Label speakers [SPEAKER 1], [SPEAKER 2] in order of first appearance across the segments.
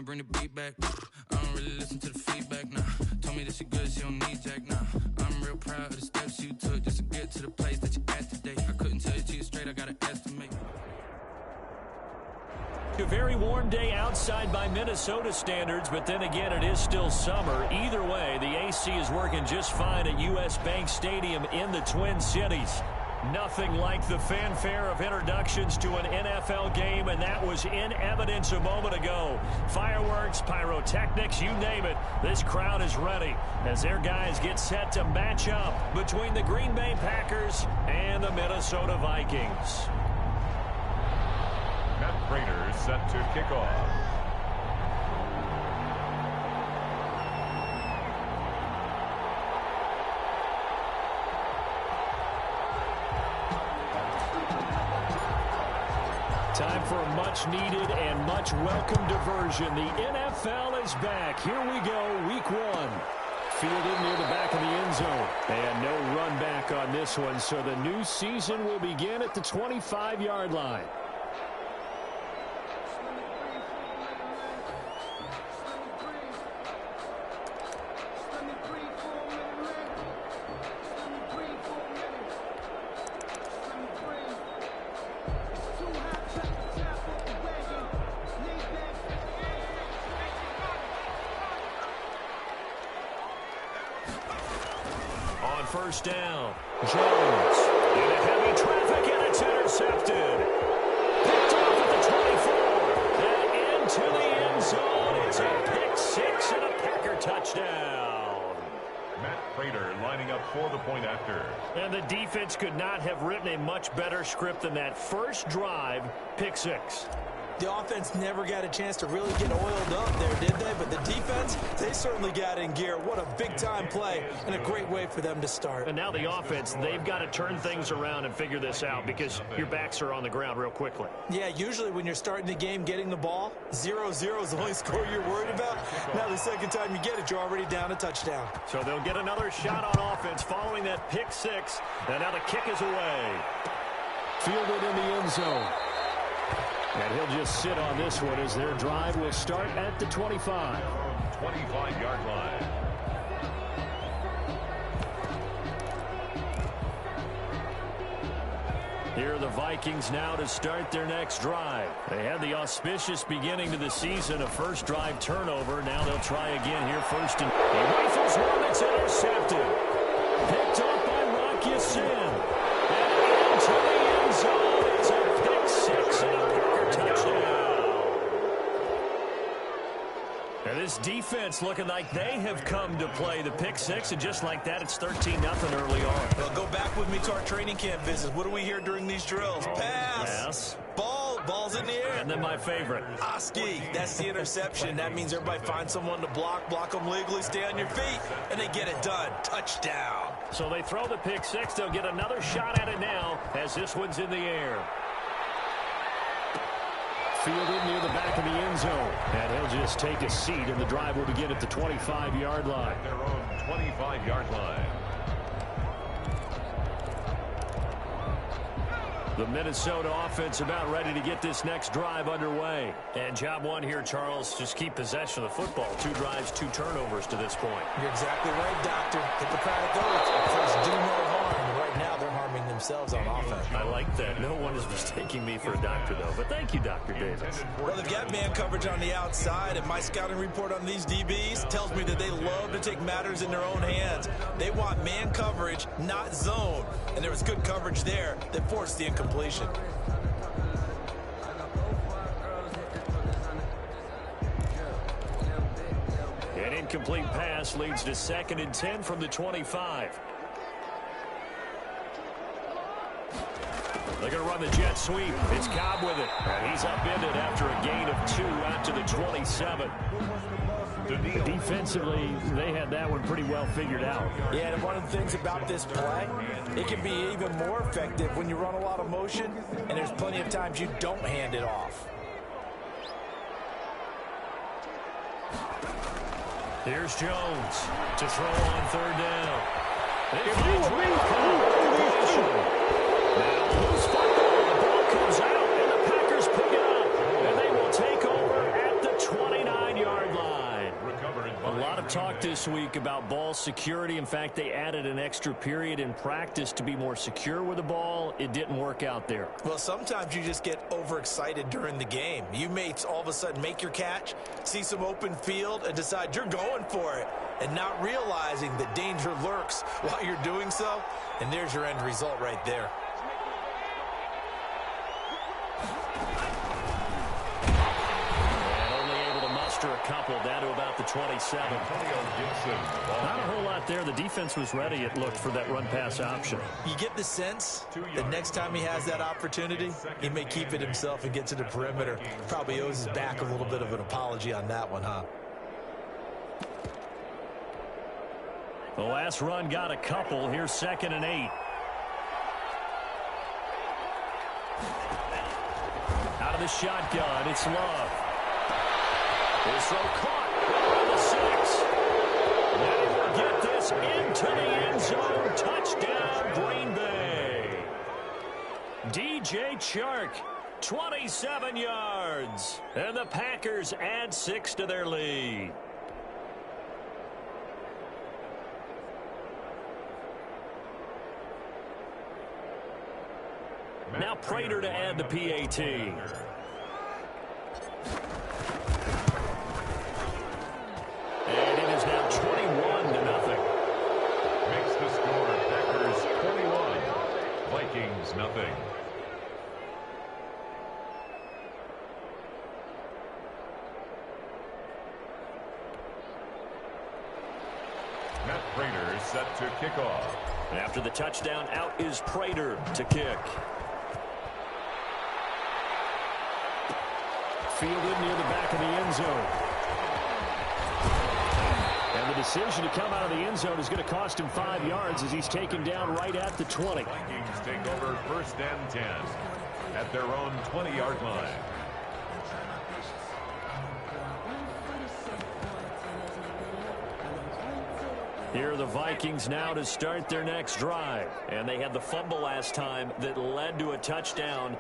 [SPEAKER 1] might bring the beat back. I don't really listen to the feedback, nah. Told me that she good, she don't need Jack, nah. I'm real proud of the steps you took just to get to the place that you at today. I couldn't tell you to you straight, I gotta estimate.
[SPEAKER 2] A very warm day outside by Minnesota standards, but then again, it is still summer. Either way, the AC is working just fine at U.S. Bank Stadium in the Twin Cities. Nothing like the fanfare of introductions to an NFL game, and that was in evidence a moment ago. Fireworks, pyrotechnics, you name it. This crowd is ready as their guys get set to match up between the Green Bay Packers and the Minnesota Vikings.
[SPEAKER 3] Matt Prater set to kick off.
[SPEAKER 2] Time for a much-needed and much-welcome diversion. The NFL is back. Here we go, week one. Fielded near the back of the end zone. And no run back on this one, so the new season will begin at the 25-yard line. First down. Jones into heavy traffic, and it's intercepted. Picked off at the 24. And into the end zone. It's a pick six and a Packer touchdown.
[SPEAKER 3] Matt Prater lining up for the point after.
[SPEAKER 2] And the defense could not have written a much better script than that first drive, pick six.
[SPEAKER 4] The offense never got a chance to really get oiled up there, did they? But the defense, they certainly got in gear. What a big-time play and a great way for them to start.
[SPEAKER 2] And now the offense, they've got to turn things around and figure this out because your backs are on the ground real quickly.
[SPEAKER 4] Yeah, usually when you're starting the game getting the ball, 0-0 is the only score you're worried about. Now the second time you get it, you're already down a touchdown.
[SPEAKER 2] So they'll get another shot on offense following that pick six. And now the kick is away. Fielded in the end zone. And he'll just sit on this one as their drive will start at the 25.
[SPEAKER 3] 25-yard line.
[SPEAKER 2] Here are the Vikings now to start their next drive. They had the auspicious beginning to the season, a first drive turnover. Now they'll try again here first. And he rifles one that's intercepted. Picked up by Rocky Sin. And into the end zone. It's a pick six and a Packer touchdown. And this defense looking like they have come to play the pick six, and just like that, it's 13-0 early on.
[SPEAKER 4] Well, go back with me to our training camp visits. What do we hear during these drills? Pass. Ball's in the air.
[SPEAKER 2] And then my favorite.
[SPEAKER 4] Oski, that's the interception. That means everybody finds someone to block them legally, stay on your feet, and they get it done. Touchdown.
[SPEAKER 2] So they throw the pick six. They'll get another shot at it now as this one's in the air. Fielded near the back of the end zone. And he'll just take a seat, and the drive will begin at the 25-yard line.
[SPEAKER 3] Their own 25-yard line.
[SPEAKER 2] The Minnesota offense about ready to get this next drive underway. And job one here, Charles, just keep possession of the football. 2 drives, 2 turnovers to this point.
[SPEAKER 4] You're exactly right, Doctor. Hippocratic oath. First, do no harm. Right now, they're harming themselves on offense.
[SPEAKER 2] I like that. No one is mistaking me for a doctor, though. But thank you, Dr. Davis.
[SPEAKER 4] Well, they've got man coverage on the outside, and my scouting report on these DBs tells me that they love to take matters in their own hands. They want man coverage, not zone. And there was good coverage there that forced the incompletion.
[SPEAKER 2] An incomplete pass leads to 2nd and 10 from the 25. They're going to run the jet sweep. It's Cobb with it. And he's upended after a gain of 2 out to the 27. Defensively, they had that one pretty well figured out.
[SPEAKER 4] Yeah, and one of the things about this play, it can be even more effective when you run a lot of motion, and there's plenty of times you don't hand it off.
[SPEAKER 2] Here's Jones to throw on 3rd down. Now, loose football. The ball comes out, and the Packers pick it up. And they will take over at the 29 talk this week about ball security. In fact, they added an extra period in practice to be more secure with the ball. It didn't work out there.
[SPEAKER 4] Well, sometimes you just get overexcited during the game. You may all of a sudden make your catch, see some open field, and decide you're going for it, and not realizing that danger lurks while you're doing so. And there's your end result right there.
[SPEAKER 2] A couple down to about the 27. Not a whole lot there. The defense was ready, it looked, for that run pass option.
[SPEAKER 4] You get the sense that next time he has that opportunity, he may keep it himself and get to the perimeter. Probably owes his back a little bit of an apology on that one, huh?
[SPEAKER 2] The last run got a couple. Here's 2nd and 8. Out of the shotgun, it's Love. His throw caught by the 6. Now we'll get this into the end zone. Touchdown, Green Bay. DJ Chark, 27 yards. And the Packers add 6 to their lead. Now Prater to add the PAT. And it is now 21-0.
[SPEAKER 3] Makes the score Packers 21, Vikings nothing. Matt Prater set to kick off.
[SPEAKER 2] After the touchdown, out is Prater to kick. Fielded near the back of the end zone. And the decision to come out of the end zone is going to cost him 5 yards as he's taken down right at the 20.
[SPEAKER 3] Vikings take over 1st and 10 at their own 20-yard line.
[SPEAKER 2] Here are the Vikings now to start their next drive. And they had the fumble last time that led to a touchdown.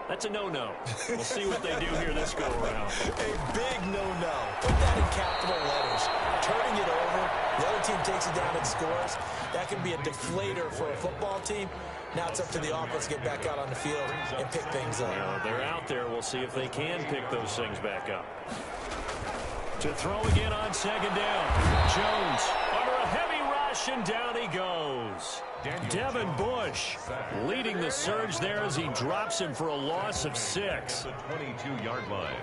[SPEAKER 2] That's a no-no. We'll see what they do here this go-around.
[SPEAKER 4] A big no-no. Put that in capital letters. Turning it over, the other team takes it down and scores. That can be a deflator for a football team. Now it's up to the offense to get back out on the field and pick things up.
[SPEAKER 2] Well, they're out there. We'll see if they can pick those things back up. To throw again on 2nd down. Jones under a heavy rush, and down he goes. Devin Bush leading the surge there as he drops him for a loss of 6.
[SPEAKER 3] The 22-yard line.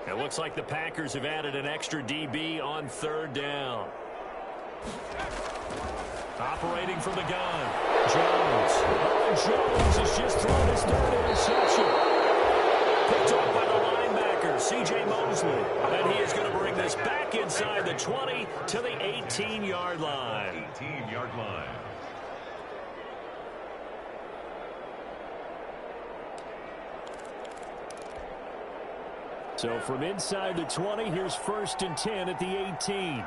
[SPEAKER 2] It looks like the Packers have added an extra DB on 3rd down. Operating from the gun. Jones. Jones has just thrown his 3rd interception. Picked off by the linebacker, C.J. Mosley. And he is going to bring this back inside the 20 to the 18-yard line.
[SPEAKER 3] 18-yard line.
[SPEAKER 2] So from inside the 20, here's 1st and 10 at the 18.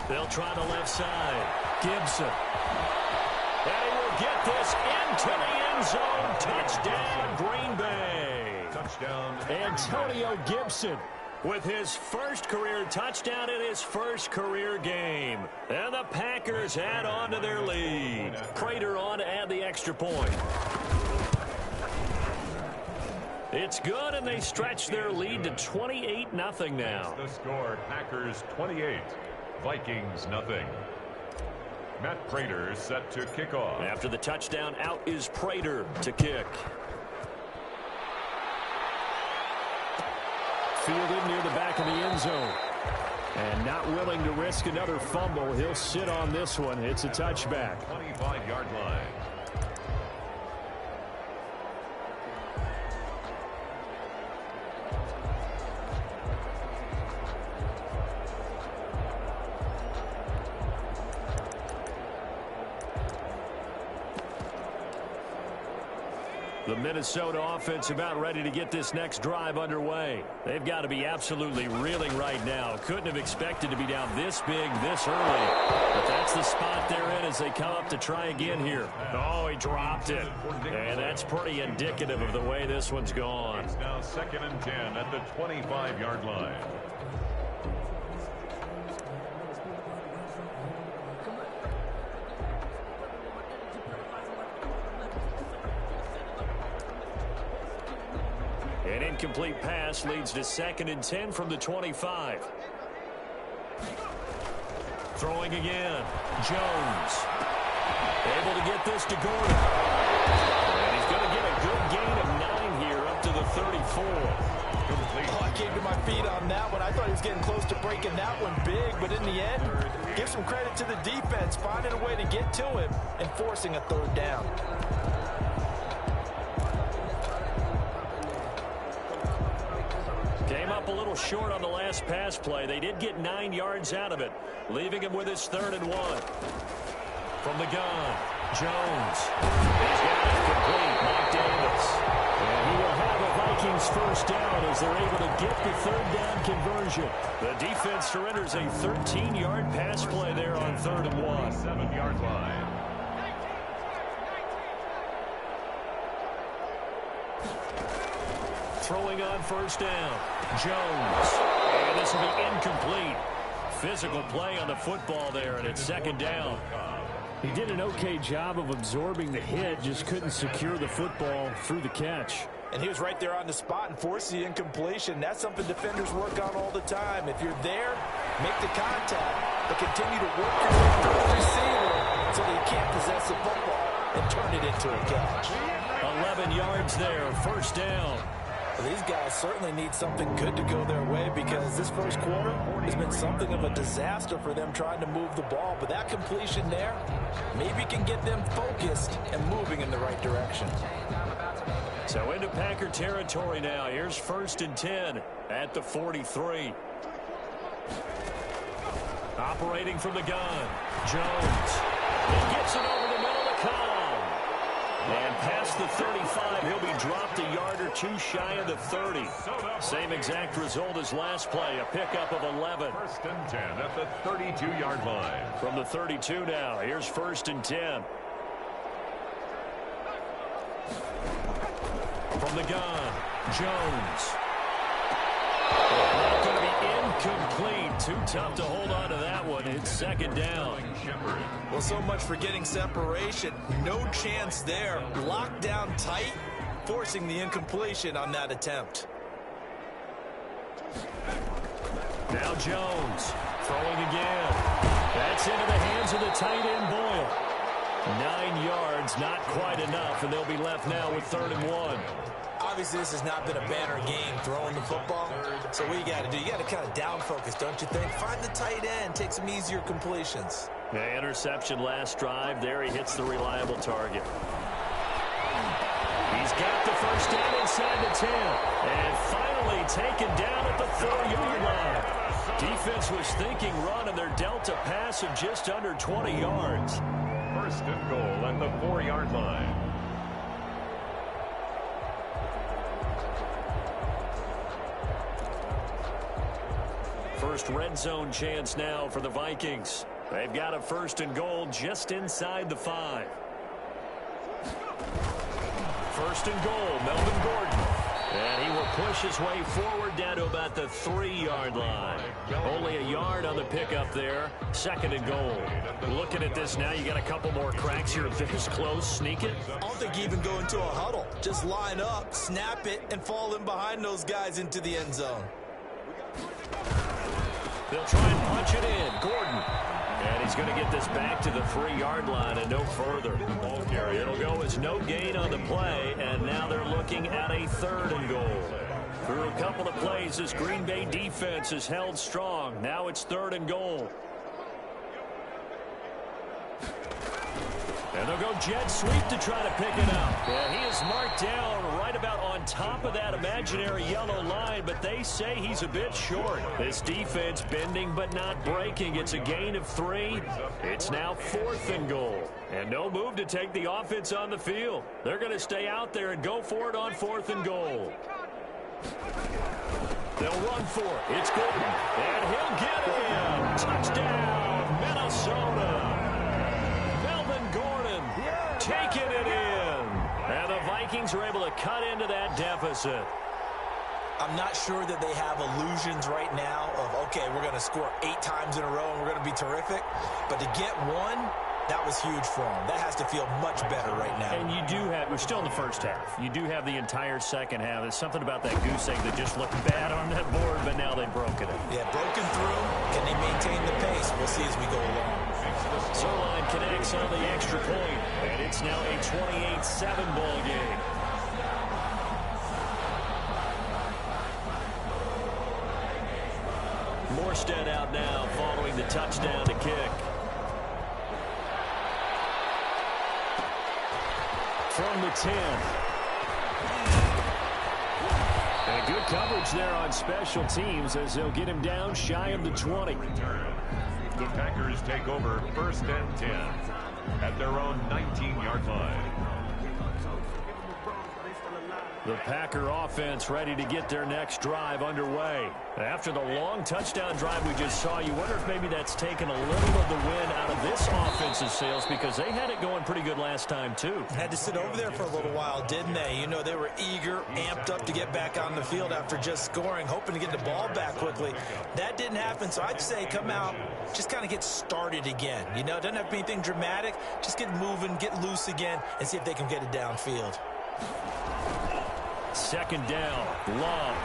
[SPEAKER 2] They'll try the left side. Gibson. And he will get this into the end zone. Touchdown, Green Bay.
[SPEAKER 3] Touchdown.
[SPEAKER 2] Antonio Gibson with his first career touchdown in his first career game. And the Packers add on to their lead. Prater on to add the extra point. It's good, and they stretch their lead to 28-0 now.
[SPEAKER 3] The score, Packers 28, Vikings nothing. Matt Prater set to kick off.
[SPEAKER 2] After the touchdown, out is Prater to kick. Fielded near the back of the end zone. And not willing to risk another fumble. He'll sit on this one. It's a touchback.
[SPEAKER 3] 25-yard line.
[SPEAKER 2] The Minnesota offense about ready to get this next drive underway. They've got to be absolutely reeling right now. Couldn't have expected to be down this big this early. But that's the spot they're in as they come up to try again here. Oh, he dropped it. And that's pretty indicative of the way this one's gone.
[SPEAKER 3] It's now 2nd and 10 at the 25-yard line.
[SPEAKER 2] An incomplete pass leads to 2nd and 10 from the 25. Throwing again. Jones. Able to get this to Gordon. And he's going to get a good gain of 9 here up to the 34.
[SPEAKER 4] Oh, I came to my feet on that one. I thought he was getting close to breaking that one big, but in the end, give some credit to the defense, finding a way to get to him and forcing a 3rd down.
[SPEAKER 2] Came up a little short on the last pass play. They did get 9 yards out of it, leaving him with his 3rd and 1. From the gun, Jones. He's got it complete. Mike Davis. And he will have a Vikings 1st down as they're able to get the 3rd down conversion. The defense surrenders a 13-yard pass play there on 3rd and 1.
[SPEAKER 3] 7-yard line.
[SPEAKER 2] Throwing on 1st down. Jones. And this will be incomplete. Physical play on the football there, and it's 2nd down. He did an okay job of absorbing the hit, just couldn't secure the football through the catch.
[SPEAKER 4] And he was right there on the spot and forced the incompletion. That's something defenders work on all the time. If you're there, make the contact, but continue to work your way through the receiver so that you can't possess the football and turn it into a catch.
[SPEAKER 2] 11 yards there, 1st down.
[SPEAKER 4] Well, these guys certainly need something good to go their way because this 1st quarter has been something of a disaster for them trying to move the ball. But that completion there maybe can get them focused and moving in the right direction.
[SPEAKER 2] So into Packer territory now. Here's 1st and 10 at the 43. Operating from the gun, Jones. He gets it over the middle of the column. And past the 35, he'll be dropped a yard or 2 shy of the 30. Same exact result as last play, a pickup of 11.
[SPEAKER 3] 1st and 10 at the 32-yard line.
[SPEAKER 2] From the 32 now, here's 1st and 10. From the gun, Jones. Not going to be incomplete. Too tough to hold on to that one. It's 2nd down.
[SPEAKER 4] Well, so much for getting separation. No chance there. Locked down tight, forcing the incompletion on that attempt.
[SPEAKER 2] Now Jones throwing again. That's into the hands of the tight end Boyle. 9 yards, not quite enough, and they'll be left now with 3rd and 1.
[SPEAKER 4] Obviously, this has not been a banner game throwing the football. So what you got to do, you got to kind of down focus, don't you think? Find the tight end, take some easier completions.
[SPEAKER 2] The interception last drive. There he hits the reliable target. He's got the 1st down inside the 10. And finally taken down at the 4-yard line. Defense was thinking run, and they're dealt a pass of just under 20 yards.
[SPEAKER 3] 1st and goal at the 4-yard line.
[SPEAKER 2] First red zone chance now for the Vikings. They've got a 1st and goal just inside the 5. 1st and goal, Melvin Gordon. And he will push his way forward down to about the 3-yard line. Only a yard on the pickup there. 2nd and goal. Looking at this now, you got a couple more cracks here. This close, sneak it.
[SPEAKER 4] I don't think even go into a huddle. Just line up, snap it, and fall in behind those guys into the end zone.
[SPEAKER 2] They'll try and punch it in. Gordon. And he's going to get this back to the 3-yard line and no further. It'll go as no gain on the play, and now they're looking at a 3rd and goal. Through a couple of plays, this Green Bay defense is held strong. Now it's 3rd and goal. And they'll go jet sweep to try to pick it up. Yeah, he is marked down right about on top of that imaginary yellow line, but they say he's a bit short. This defense bending but not breaking. It's a gain of 3. It's now 4th and goal. And no move to take the offense on the field. They're going to stay out there and go for it on 4th and goal. They'll run for it. It's Gordon. And he'll get him. Touchdown, Minnesota. Taking it in. And the Vikings are able to cut into that deficit.
[SPEAKER 4] I'm not sure that they have illusions right now of, okay, we're going to score 8 times in a row and we're going to be terrific. But to get one, that was huge for them. That has to feel much better right now.
[SPEAKER 2] And you do have, we're still in the first half. You do have the entire second half. There's something about that goose egg that just looked bad on that board, but now they've broken it.
[SPEAKER 4] Yeah, broken through. Can they maintain the pace? We'll see as we go along.
[SPEAKER 2] Sirline connects on the extra point, and it's now a 28-7 ball game. Morstead out now following the touchdown to kick. From the 10. And good coverage there on special teams as they'll get him down shy of the 20.
[SPEAKER 3] The Packers take over 1st and 10 at their own 19-yard line.
[SPEAKER 2] The Packer offense ready to get their next drive underway. After the long touchdown drive we just saw, you wonder if maybe that's taken a little of the wind out of this offense's sails because they had it going pretty good last time too.
[SPEAKER 4] Had to sit over there for a little while, didn't they? You know, they were eager, amped up to get back on the field after just scoring, hoping to get the ball back quickly. That didn't happen, so I'd say come out, just kind of get started again. You know, it doesn't have to be anything dramatic. Just get moving, get loose again, and see if they can get it downfield.
[SPEAKER 2] 2nd down, Love.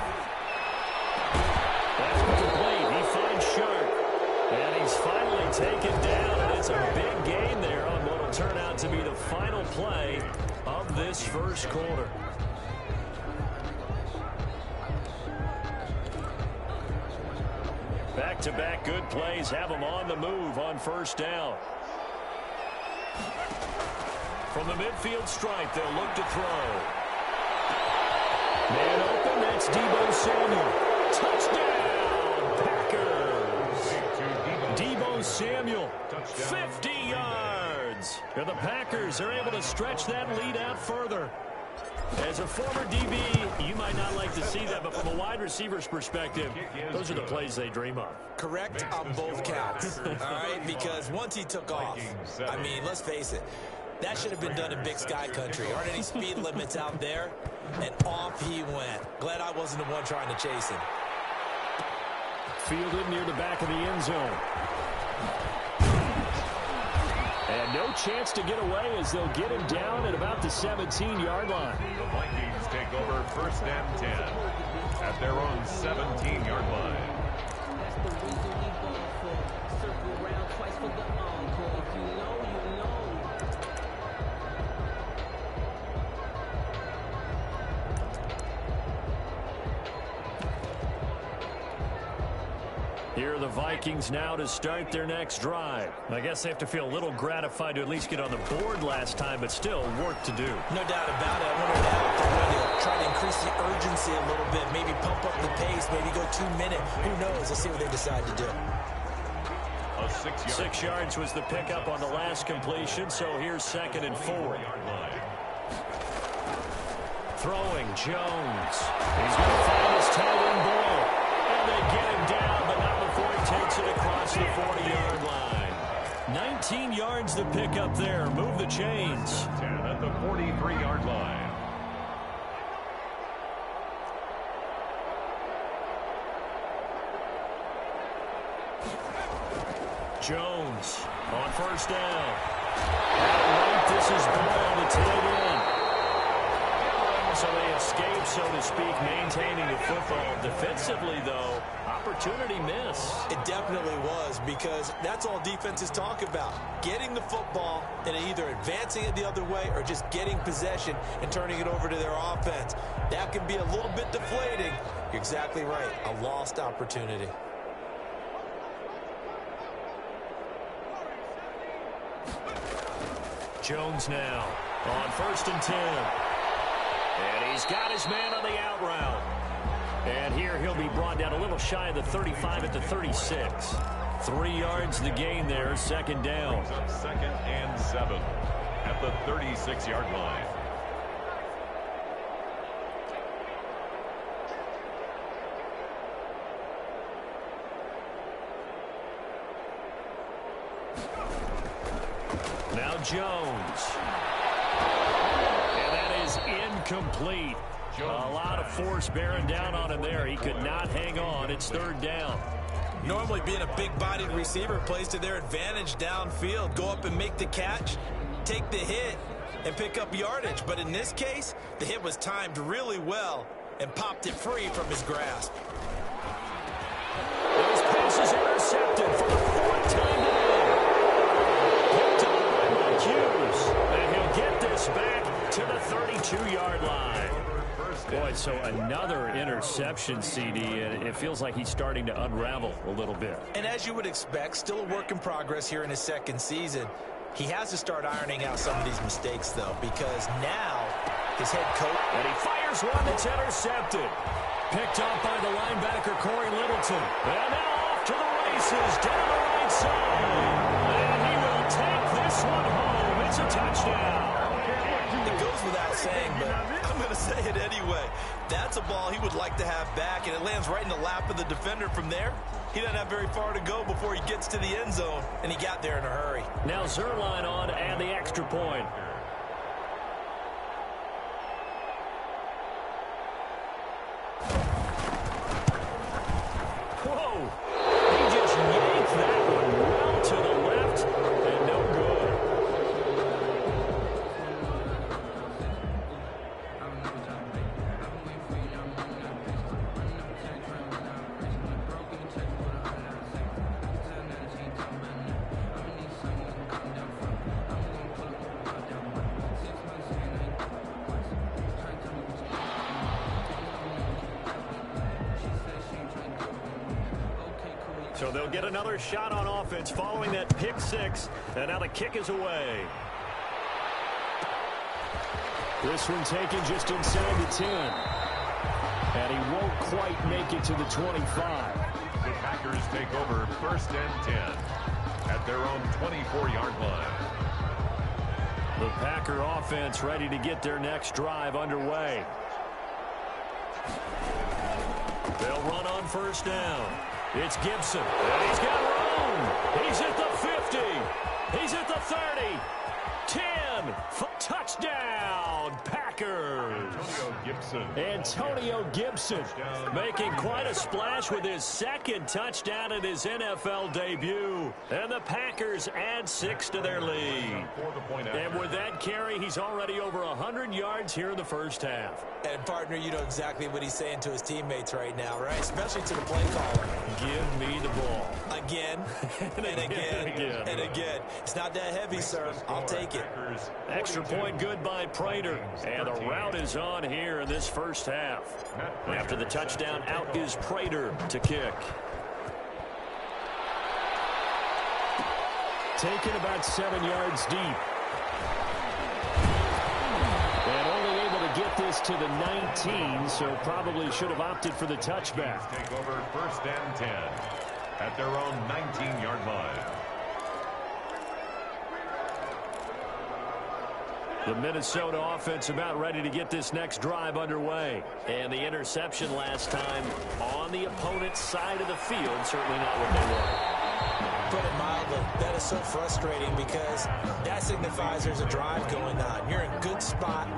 [SPEAKER 2] That's complete. He finds Sharp. And he's finally taken down, and it's a big gain there on what will turn out to be the final play of this first quarter. Back-to-back good plays have them on the move on 1st down. From the midfield stripe, they'll look to throw. Man open, that's Deebo Samuel. Touchdown, Packers. Deebo Samuel, 50 yards. And the Packers are able to stretch that lead out further. As a former DB, you might not like to see that, but from a wide receiver's perspective, those are the plays they dream of.
[SPEAKER 4] Correct on both counts, all right? Because once he took off, I mean, let's face it, that should have been done in Big Sky Country. Aren't any speed limits out there? And off he went. Glad I wasn't the one trying to chase him.
[SPEAKER 2] Fielded near the back of the end zone. And no chance to get away as they'll get him down at about the 17-yard line.
[SPEAKER 3] The Vikings take over 1st and 10 at their own 17-yard line.
[SPEAKER 2] Here are the Vikings now to start their next drive. I guess they have to feel a little gratified to at least get on the board last time, but still work to do.
[SPEAKER 4] No doubt about it. I wonder now if they're going to try to increase the urgency a little bit, maybe pump up the pace, maybe go 2-minute. Who knows? Let's see what they decide to do.
[SPEAKER 2] 6 yards was the pickup on the last completion, so here's 2nd and 4. Throwing Jones. He's going to find his tight end ball. And they get him down, but not before he takes it across the 40-yard line. 19 yards to pick up there. Move the chains.
[SPEAKER 3] 10 at the 43-yard line.
[SPEAKER 2] Jones on 1st down. Right, this is Boyle, the tight end. So they escape, so to speak, maintaining the football. Defensively, though, opportunity miss.
[SPEAKER 4] It definitely was, because that's all defenses talk about. Getting the football and either advancing it the other way or just getting possession and turning it over to their offense. That can be a little bit deflating. You're exactly right. A lost opportunity.
[SPEAKER 2] Jones now on 1st and 10. And he's got his man on the out route. And here he'll be brought down a little shy of the 35 at the 36. 3 yards the gain there, 2nd down.
[SPEAKER 3] 2nd and 7 at the 36-yard line.
[SPEAKER 2] Now Jones. And that is incomplete. A lot of force bearing down on him there. He could not hang on. It's 3rd down.
[SPEAKER 4] Normally being a big-bodied receiver plays to their advantage downfield. Go up and make the catch, take the hit, and pick up yardage. But in this case, the hit was timed really well and popped it free from his grasp.
[SPEAKER 2] Those passes intercepted for the 4th time today. Picked up by Hughes. And he'll get this back to the 32-yard line. Boy, so another interception, CD, and it feels like he's starting to unravel a little bit.
[SPEAKER 4] And as you would expect, still a work in progress here in his 2nd season. He has to start ironing out some of these mistakes, though, because now his head coach...
[SPEAKER 2] And he fires one that's intercepted. Picked up by the linebacker, Corey Littleton. And now off to the races, down the right side. And he will take this one home. It's a touchdown.
[SPEAKER 4] It goes without saying, but I'm going to say it anyway. That's a ball he would like to have back, and it lands right in the lap of the defender from there. He doesn't have very far to go before he gets to the end zone, and he got there in a hurry.
[SPEAKER 2] Now Zerline on and the extra point. Whoa! He just yanked that one well to the left, and no good. So they'll get another shot on offense following that pick 6. And now the kick is away. This one taken just inside the 10. And he won't quite make it to the 25.
[SPEAKER 3] The Packers take over 1st and 10 at their own 24-yard line.
[SPEAKER 2] The Packer offense ready to get their next drive underway. They'll run on 1st down. It's Gibson, and he's got room. He's at the 50. He's at the 30. 10. Touchdown, Packers. Antonio Gibson making quite a splash with his 2nd touchdown in his NFL debut. And the Packers add 6 to their lead. And with that carry, he's already over 100 yards here in the 1st half.
[SPEAKER 4] And, partner, you know exactly what he's saying to his teammates right now, right? Especially to the play caller.
[SPEAKER 2] Give me the ball.
[SPEAKER 4] Again, and again, and again. It's not that heavy, sir. I'll take it.
[SPEAKER 2] Extra point good by Prater. And the route is on here in this 1st half. After the touchdown, out is Prater to kick. Taken about 7 yards deep. And only able to get this to the 19, so probably should have opted for the touchback.
[SPEAKER 3] Take over 1st and 10 at their own 19-yard line.
[SPEAKER 2] The Minnesota offense about ready to get this next drive underway. And the interception last time on the opponent's side of the field, certainly not what they wanted.
[SPEAKER 4] Put it mildly, that is so frustrating because that signifies there's a drive going on. You're in a good spot,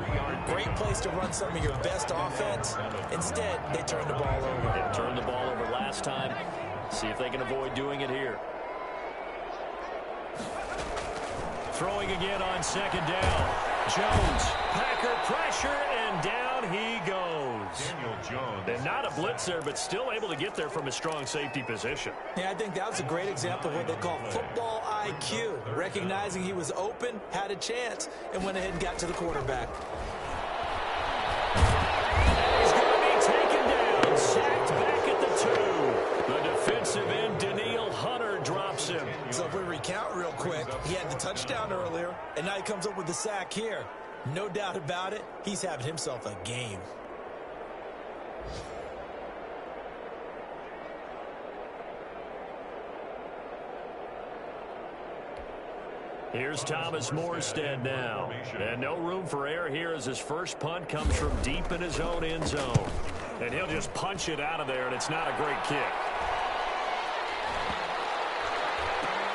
[SPEAKER 4] great place to run some of your best offense. Instead, they turn the ball over.
[SPEAKER 2] They turned the ball over last time. See if they can avoid doing it here. Throwing again on 2nd down. Jones, Packer pressure, and down he goes.
[SPEAKER 3] Daniel Jones.
[SPEAKER 2] And not a blitzer, but still able to get there from a strong safety position.
[SPEAKER 4] Yeah, I think that was a great example of what they call football IQ. Recognizing he was open, had a chance, and went ahead and got to the quarterback.
[SPEAKER 2] He's going to be taken down, sacked back at the 2. The defensive end, Daniil Hunter, drops him.
[SPEAKER 4] So if we recount real quick, he had the touchdown earlier, and now he comes up with the sack here. No doubt about it, he's having himself a game.
[SPEAKER 2] Here's Thomas Morstead now. And no room for error here as his first punt comes from deep in his own end zone. And he'll just punch it out of there, and it's not a great kick.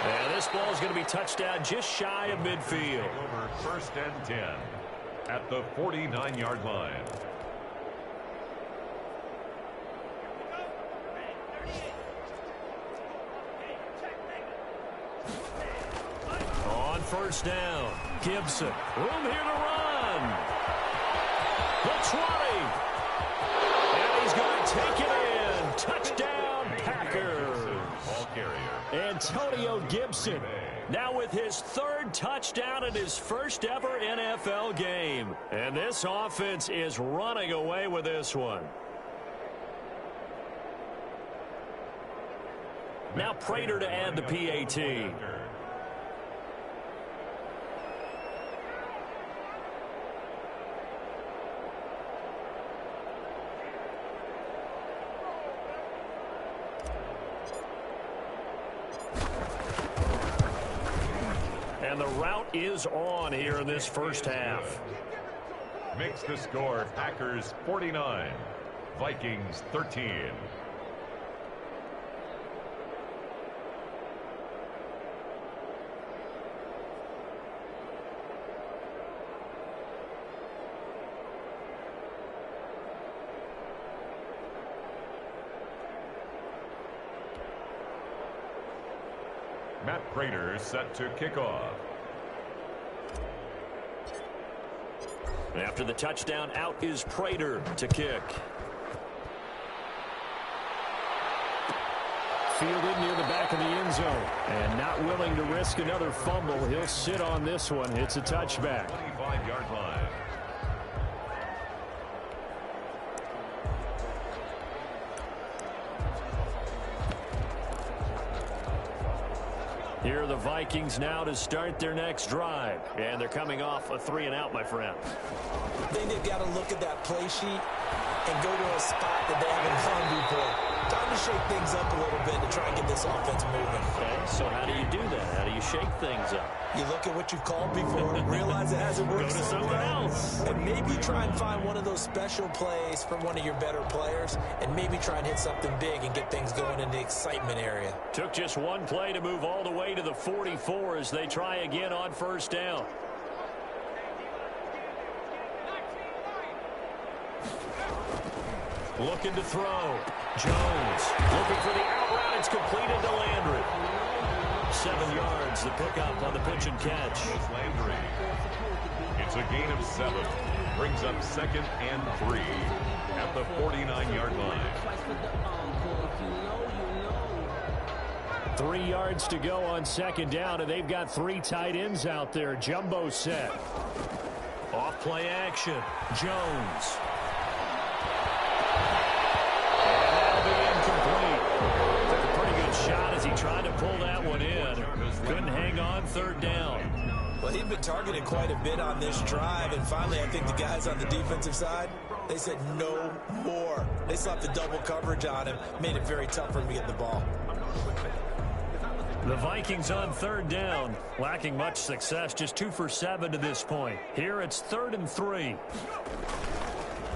[SPEAKER 2] And this ball is going to be touched down just shy of midfield.
[SPEAKER 3] Over 1st and 10 at the 49-yard line.
[SPEAKER 2] On 1st down, Gibson. Room here to run. The 20. And he's going to take it in. Touchdown, Packers.
[SPEAKER 3] Ball carrier.
[SPEAKER 2] Antonio Gibson now with his 3rd touchdown in his first ever NFL game. And this offense is running away with this one. Now Prater to add the PAT. And the route is on here in this first half.
[SPEAKER 3] Makes the score Packers 49, Vikings 13. Matt Prater set to kick off.
[SPEAKER 2] After the touchdown, out is Prater to kick. Fielded near the back of the end zone. And not willing to risk another fumble. He'll sit on this one. It's a touchback.
[SPEAKER 3] 25-yard line.
[SPEAKER 2] Here are the Vikings now to start their next drive. And they're coming off a 3-and-out, my friend.
[SPEAKER 4] I think they've got to look at that play sheet and go to a spot that they haven't gone before. Time to shake things up a little bit to try and get this offense moving.
[SPEAKER 2] Okay, so how do you do that? How do you shake things up?
[SPEAKER 4] You look at what you've called before, realize it hasn't worked
[SPEAKER 2] Go to someone else.
[SPEAKER 4] and maybe try and find one of those special plays from one of your better players, and maybe try and hit something big and get things going in the excitement area.
[SPEAKER 2] Took just one play to move all the way to the 44 as they try again on 1st down. Looking to throw. Jones looking for the out route. It's completed to Landry. 7 yards, the pickup on the pitch and catch.
[SPEAKER 3] Landry. It's a gain of 7. Brings up 2nd and 3 at the 49-yard line.
[SPEAKER 2] 3 yards to go on 2nd down, and they've got 3 tight ends out there. Jumbo set. Off play action. Jones. Shot as he tried to pull that one in. Couldn't hang on 3rd down.
[SPEAKER 4] Well, he'd been targeted quite a bit on this drive, and finally I think the guys on the defensive side, they said no more. They slapped the double coverage on him, made it very tough for him to get the ball.
[SPEAKER 2] The Vikings on 3rd down, lacking much success, just 2 for 7 to this point. Here it's 3rd and 3.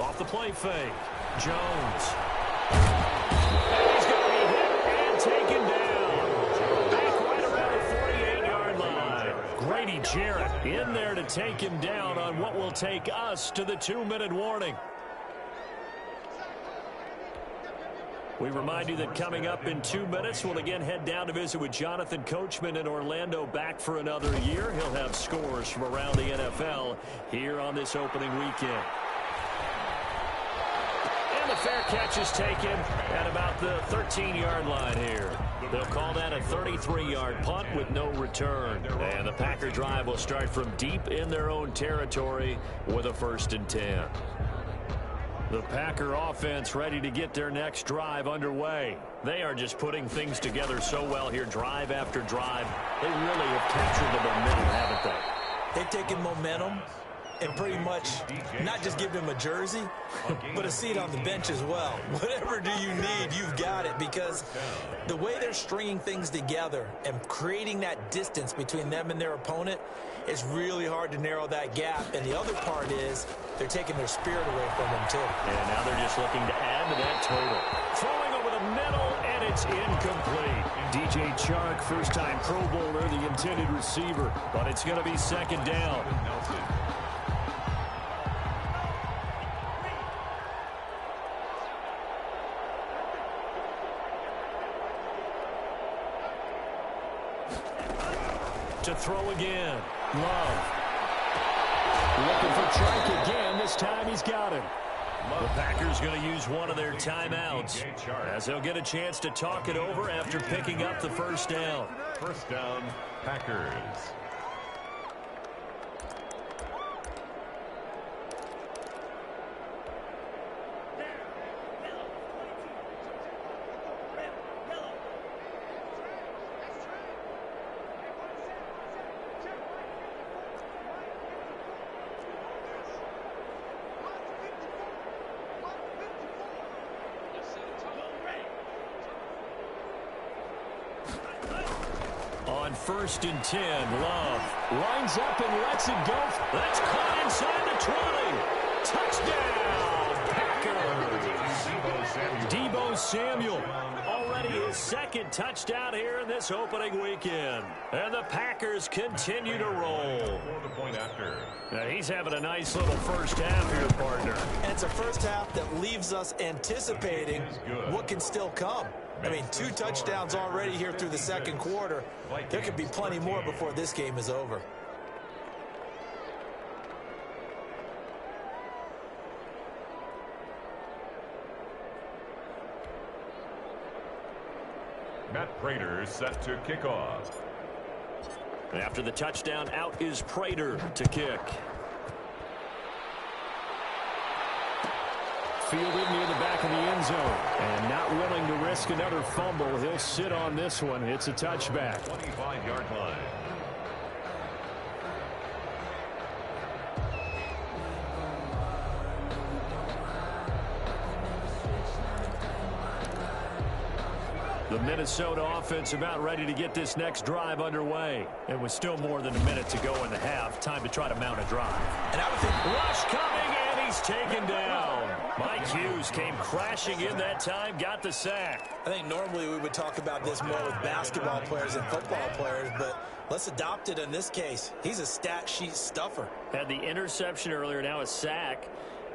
[SPEAKER 2] Off the play fake. Jones. Taken down. Back right around the 48-yard line. Grady Jarrett in there to take him down on what will take us to the 2-minute warning. We remind you that coming up in 2 minutes, we'll again head down to visit with Jonathan Coachman in Orlando, back for another year. He'll have scores from around the NFL here on this opening weekend. And the fair catch is taken at about the 13-yard line here. They'll call that a 33-yard punt with no return. And the Packer drive will start from deep in their own territory with a 1st and 10. The Packer offense ready to get their next drive underway. They are just putting things together so well here, drive after drive. They really have captured the momentum, haven't they?
[SPEAKER 4] They've taken momentum and pretty much not just give him a jersey, but a seat on the bench as well. Whatever do you need, you've got it, because the way they're stringing things together and creating that distance between them and their opponent, it's really hard to narrow that gap. And the other part is they're taking their spirit away from them, too.
[SPEAKER 2] And now they're just looking to add to that total. Throwing over the middle, and it's incomplete. DJ Chark, first-time Pro Bowler, the intended receiver, but it's going to be second down. To throw again. Love. Looking for Chark again. This time he's got him. The Packers going to use one of their timeouts as they'll get a chance to talk it over after picking up the first down.
[SPEAKER 3] First down, Packers.
[SPEAKER 2] On 1st and 10, Love lines up and lets it go. That's caught inside the 20. Touchdown, Packers. Deebo Samuel, already his second touchdown here in this opening weekend. And the Packers continue to roll. Now he's having a nice little first half here, partner.
[SPEAKER 4] And it's a first half that leaves us anticipating what can still come. I mean, 2 touchdowns already here through the second quarter. There could be plenty more before this game is over.
[SPEAKER 3] Matt Prater set to kick off.
[SPEAKER 2] After the touchdown, out is Prater to kick. Fielded near the back of the end zone. And not willing to risk another fumble. He'll sit on this one. It's a touchback.
[SPEAKER 3] 25-yard line.
[SPEAKER 2] The Minnesota offense about ready to get this next drive underway. And with still more than a minute to go in the half, time to try to mount a drive.
[SPEAKER 4] And I would think
[SPEAKER 2] rush coming, and he's taken down. Mike Hughes came crashing in that time, got the sack.
[SPEAKER 4] I think normally we would talk about this more with basketball players and football players, but let's adopt it in this case. He's a stat sheet stuffer.
[SPEAKER 2] Had the interception earlier, now a sack.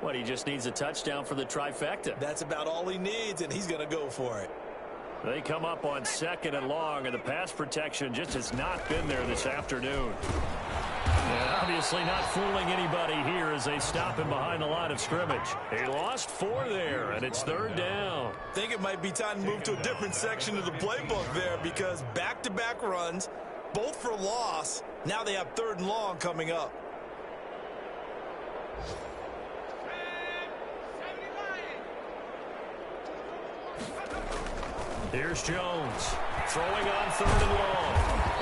[SPEAKER 2] What, he just needs a touchdown for the trifecta.
[SPEAKER 4] That's about all he needs, and he's going to go for it.
[SPEAKER 2] They come up on 2nd and long, and the pass protection just has not been there this afternoon. And obviously not fooling anybody here as they stop him behind the line of scrimmage. He lost 4 there, and it's 3rd down.
[SPEAKER 4] I think it might be time to move to a different section of the playbook there, because back-to-back runs, both for loss. Now they have 3rd and long coming up.
[SPEAKER 2] Here's Jones, throwing on 3rd and long.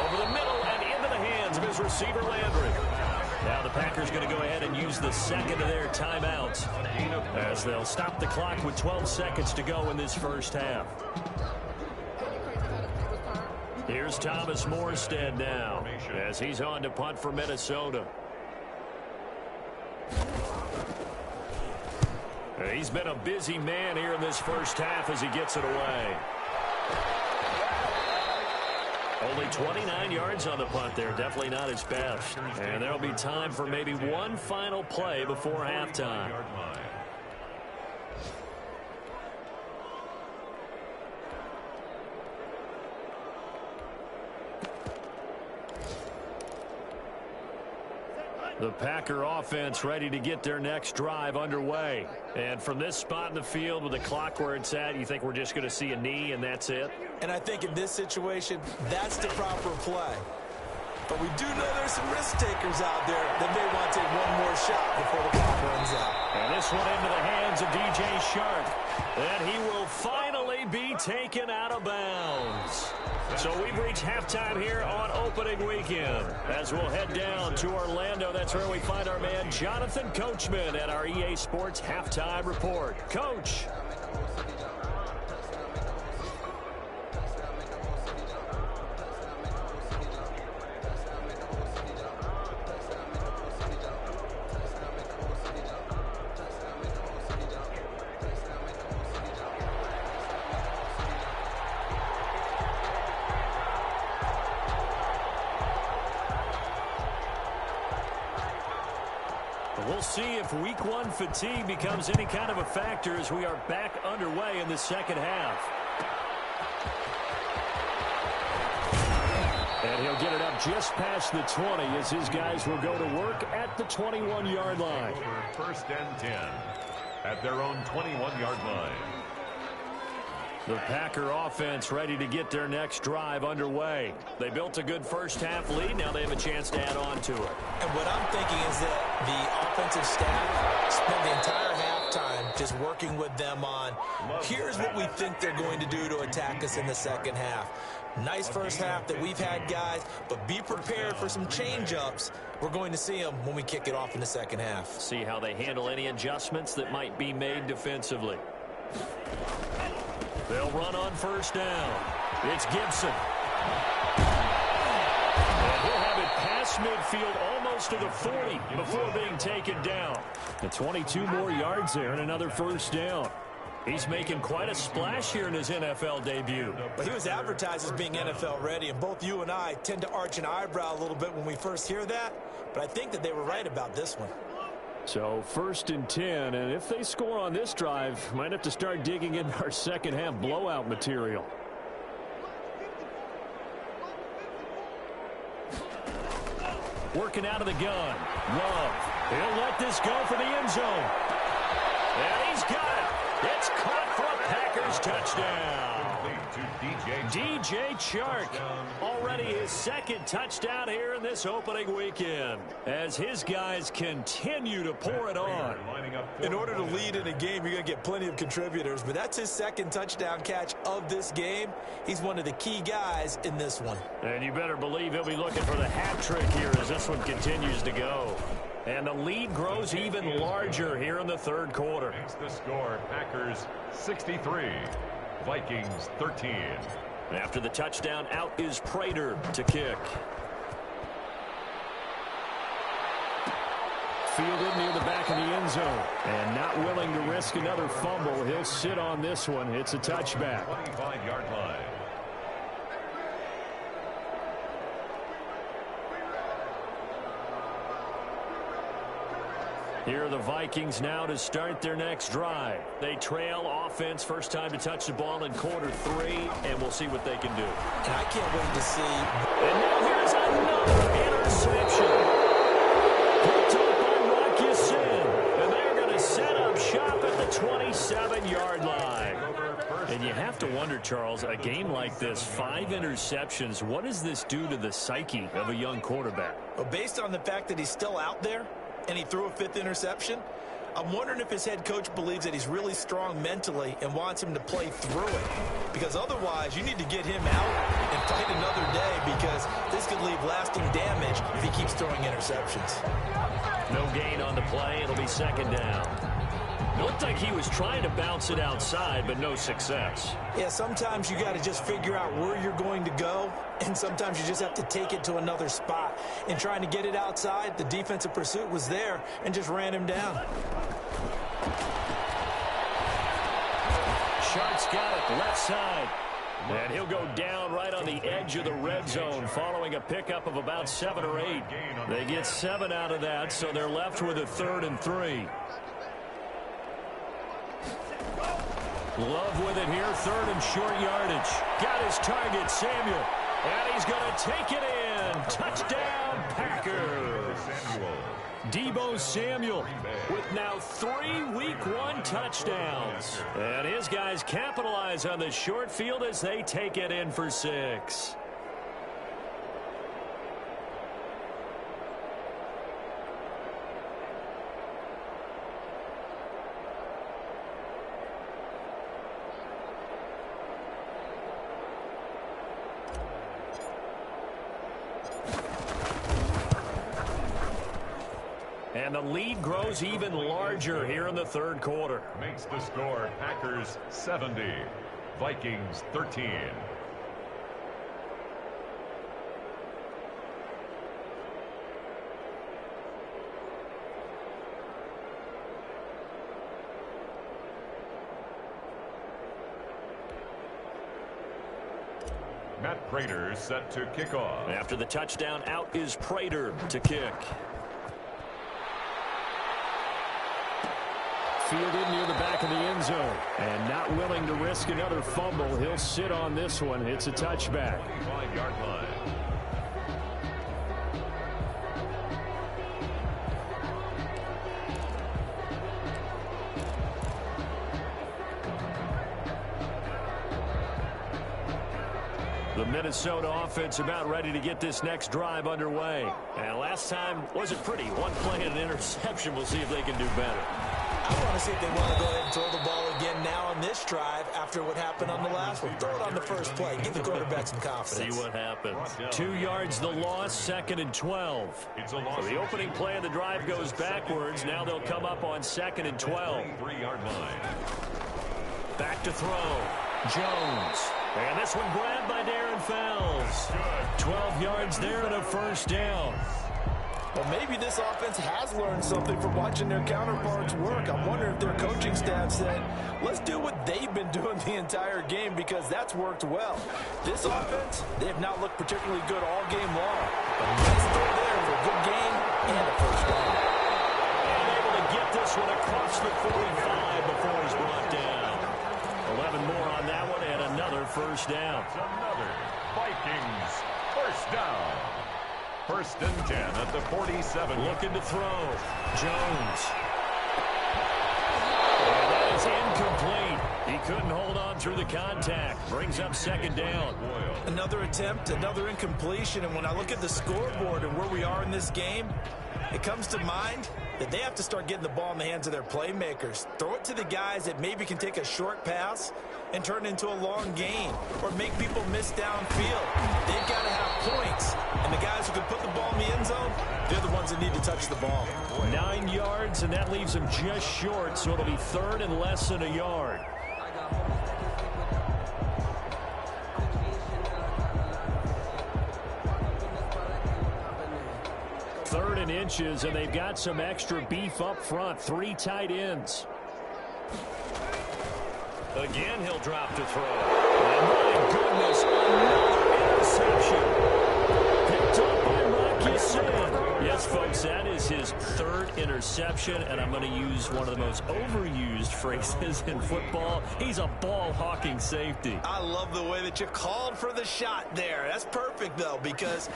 [SPEAKER 2] Over the middle and into the hands of his receiver, Landry. Now the Packers going to go ahead and use the second of their timeouts as they'll stop the clock with 12 seconds to go in this first half. Here's Thomas Morstead now as he's on to punt for Minnesota. He's been a busy man here in this first half as he gets it away. Only 29 yards on the punt there. Definitely not his best. And there'll be time for maybe one final play before halftime. The Packer offense ready to get their next drive underway. And from this spot in the field with the clock where it's at, you think we're just going to see a knee and that's it?
[SPEAKER 4] And I think in this situation, that's the proper play. But we do know there's some risk takers out there that may want to take one more shot before the clock runs out.
[SPEAKER 2] And this one into the hands of DJ Shark. And he will finally be taken out of bounds. So we've reached halftime here on opening weekend. As we'll head down to Orlando, that's where we find our man Jonathan Coachman at our EA Sports Halftime Report. Coach. We'll see if week one fatigue becomes any kind of a factor as we are back underway in the second half. And he'll get it up just past the 20 as his guys will go to work at the 21-yard line.
[SPEAKER 3] First and 10 at their own 21-yard line.
[SPEAKER 2] The Packer offense ready to get their next drive underway. They built a good first half lead. Now they have a chance to add on to it.
[SPEAKER 4] And what I'm thinking is that the offensive staff spent the entire halftime just working with them on, here's what we think they're going to do to attack us in the second half. Nice first half that we've had, guys, but be prepared for some change-ups. We're going to see them when we kick it off in the second half.
[SPEAKER 2] See how they handle any adjustments that might be made defensively. They'll run on first down. It's Gibson. And he'll have it past midfield almost to the 40 before being taken down. The 22 more yards there and another first down. He's making quite a splash here in his NFL debut.
[SPEAKER 4] But he was advertised as being NFL ready, and both you and I tend to arch an eyebrow a little bit when we first hear that. But I think that they were right about this one.
[SPEAKER 2] So first and 10, and if they score on this drive, might have to start digging in our second half blowout material. Working out of the gun. Love. He'll let this go for the end zone. And he's got it. It's caught for a Packers touchdown. DJ Chark, already his second touchdown here in this opening weekend, as his guys continue to pour it on.
[SPEAKER 4] In order to lead in a game, you're going to get plenty of contributors, but that's his second touchdown catch of this game. He's one of the key guys in this one.
[SPEAKER 2] And you better believe he'll be looking for the hat trick here as this one continues to go. And the lead grows even larger here in the third quarter.
[SPEAKER 3] Makes the score, Packers 63. Vikings 13.
[SPEAKER 2] After the touchdown, out is Prater to kick. Fielded near the back of the end zone. And not willing to risk another fumble. He'll sit on this one. It's a touchback.
[SPEAKER 3] 25-yard line.
[SPEAKER 2] Here are the Vikings now to start their next drive. They trail offense, first time to touch the ball in quarter 3, and we'll see what they can do.
[SPEAKER 4] And I can't wait to see.
[SPEAKER 2] And now here's another interception. Picked up by Rock Ya-Sin. And they're going to set up shop at the 27-yard line. And you have to wonder, Charles, a game like this, 5 interceptions, what does this do to the psyche of a young quarterback?
[SPEAKER 4] Well, based on the fact that he's still out there, and he threw a 5th interception, I'm wondering if his head coach believes that he's really strong mentally and wants him to play through it. Because otherwise, you need to get him out and fight another day, because this could leave lasting damage if he keeps throwing interceptions.
[SPEAKER 2] No gain on the play. It'll be second down. It looked like he was trying to bounce it outside, but no success.
[SPEAKER 4] Yeah, sometimes you got to just figure out where you're going to go, and sometimes you just have to take it to another spot. In trying to get it outside, the defensive pursuit was there and just ran him down.
[SPEAKER 2] Shark's got it, left side. And he'll go down right on the edge of the red zone following a pickup of about 7 or 8. They get 7 out of that, so they're left with a 3rd and 3. Love with it here, 3rd and short yardage. Got his target, Samuel. And he's going to take it in. Touchdown, Packers. Deebo Samuel with now 3 Week 1 touchdowns. And his guys capitalize on the short field as they take it in for 6. And the lead grows even larger here in the third quarter.
[SPEAKER 3] Makes the score Packers 70, Vikings 13. Matt Prater set to kick off.
[SPEAKER 2] After the touchdown, out is Prater to kick. Fielded near the back of the end zone. And not willing to risk another fumble. He'll sit on this one. It's a touchback.
[SPEAKER 3] 5-yard line.
[SPEAKER 2] The Minnesota offense about ready to get this next drive underway. And last time wasn't pretty. One play and an interception. We'll see if they can do better.
[SPEAKER 4] I want to see if they want to go ahead and throw the ball again now on this drive after what happened on the last one. Throw it on the first play. Give the quarterback some confidence.
[SPEAKER 2] See what happens. 2 yards the loss, 2nd and 12. So the opening play of the drive goes backwards. Now they'll come up on 2nd and 12.
[SPEAKER 3] 3-yard line.
[SPEAKER 2] Back to throw. Jones. And this one grabbed by Darren Fells. 12 yards there and a first down.
[SPEAKER 4] Well, maybe this offense has learned something from watching their counterparts work. I wonder if their coaching staff said, let's do what they've been doing the entire game, because that's worked well. This offense, they have not looked particularly good all game long. But nice throw there for a good game and a first down.
[SPEAKER 2] And able to get this one across the 45 before he's brought down. 11 more on that one and another first down.
[SPEAKER 3] Another Vikings first down. 1st and 10 at the 47.
[SPEAKER 2] Looking to throw. Jones. And that is incomplete. He couldn't hold on through the contact. Brings up 2nd down.
[SPEAKER 4] Another attempt, another incompletion. And when I look at the scoreboard and where we are in this game, it comes to mind that they have to start getting the ball in the hands of their playmakers. Throw it to the guys that maybe can take a short pass and turn it into a long gain or make people miss downfield. They've got to have points. And the guys who can put the ball in the end zone, they're the ones that need to touch the ball.
[SPEAKER 2] 9 yards, and that leaves them just short, so it'll be 3rd and less than a yard. Third and inches, and they've got some extra beef up front. 3 tight ends. Again, he'll drop to throw. And my goodness, another interception. Picked up by Rocky Sin. Yes, folks, that is his 3rd interception, and I'm going to use one of the most overused phrases in football. He's a ball-hawking safety.
[SPEAKER 4] I love the way that you called for the shot there. That's perfect, though, because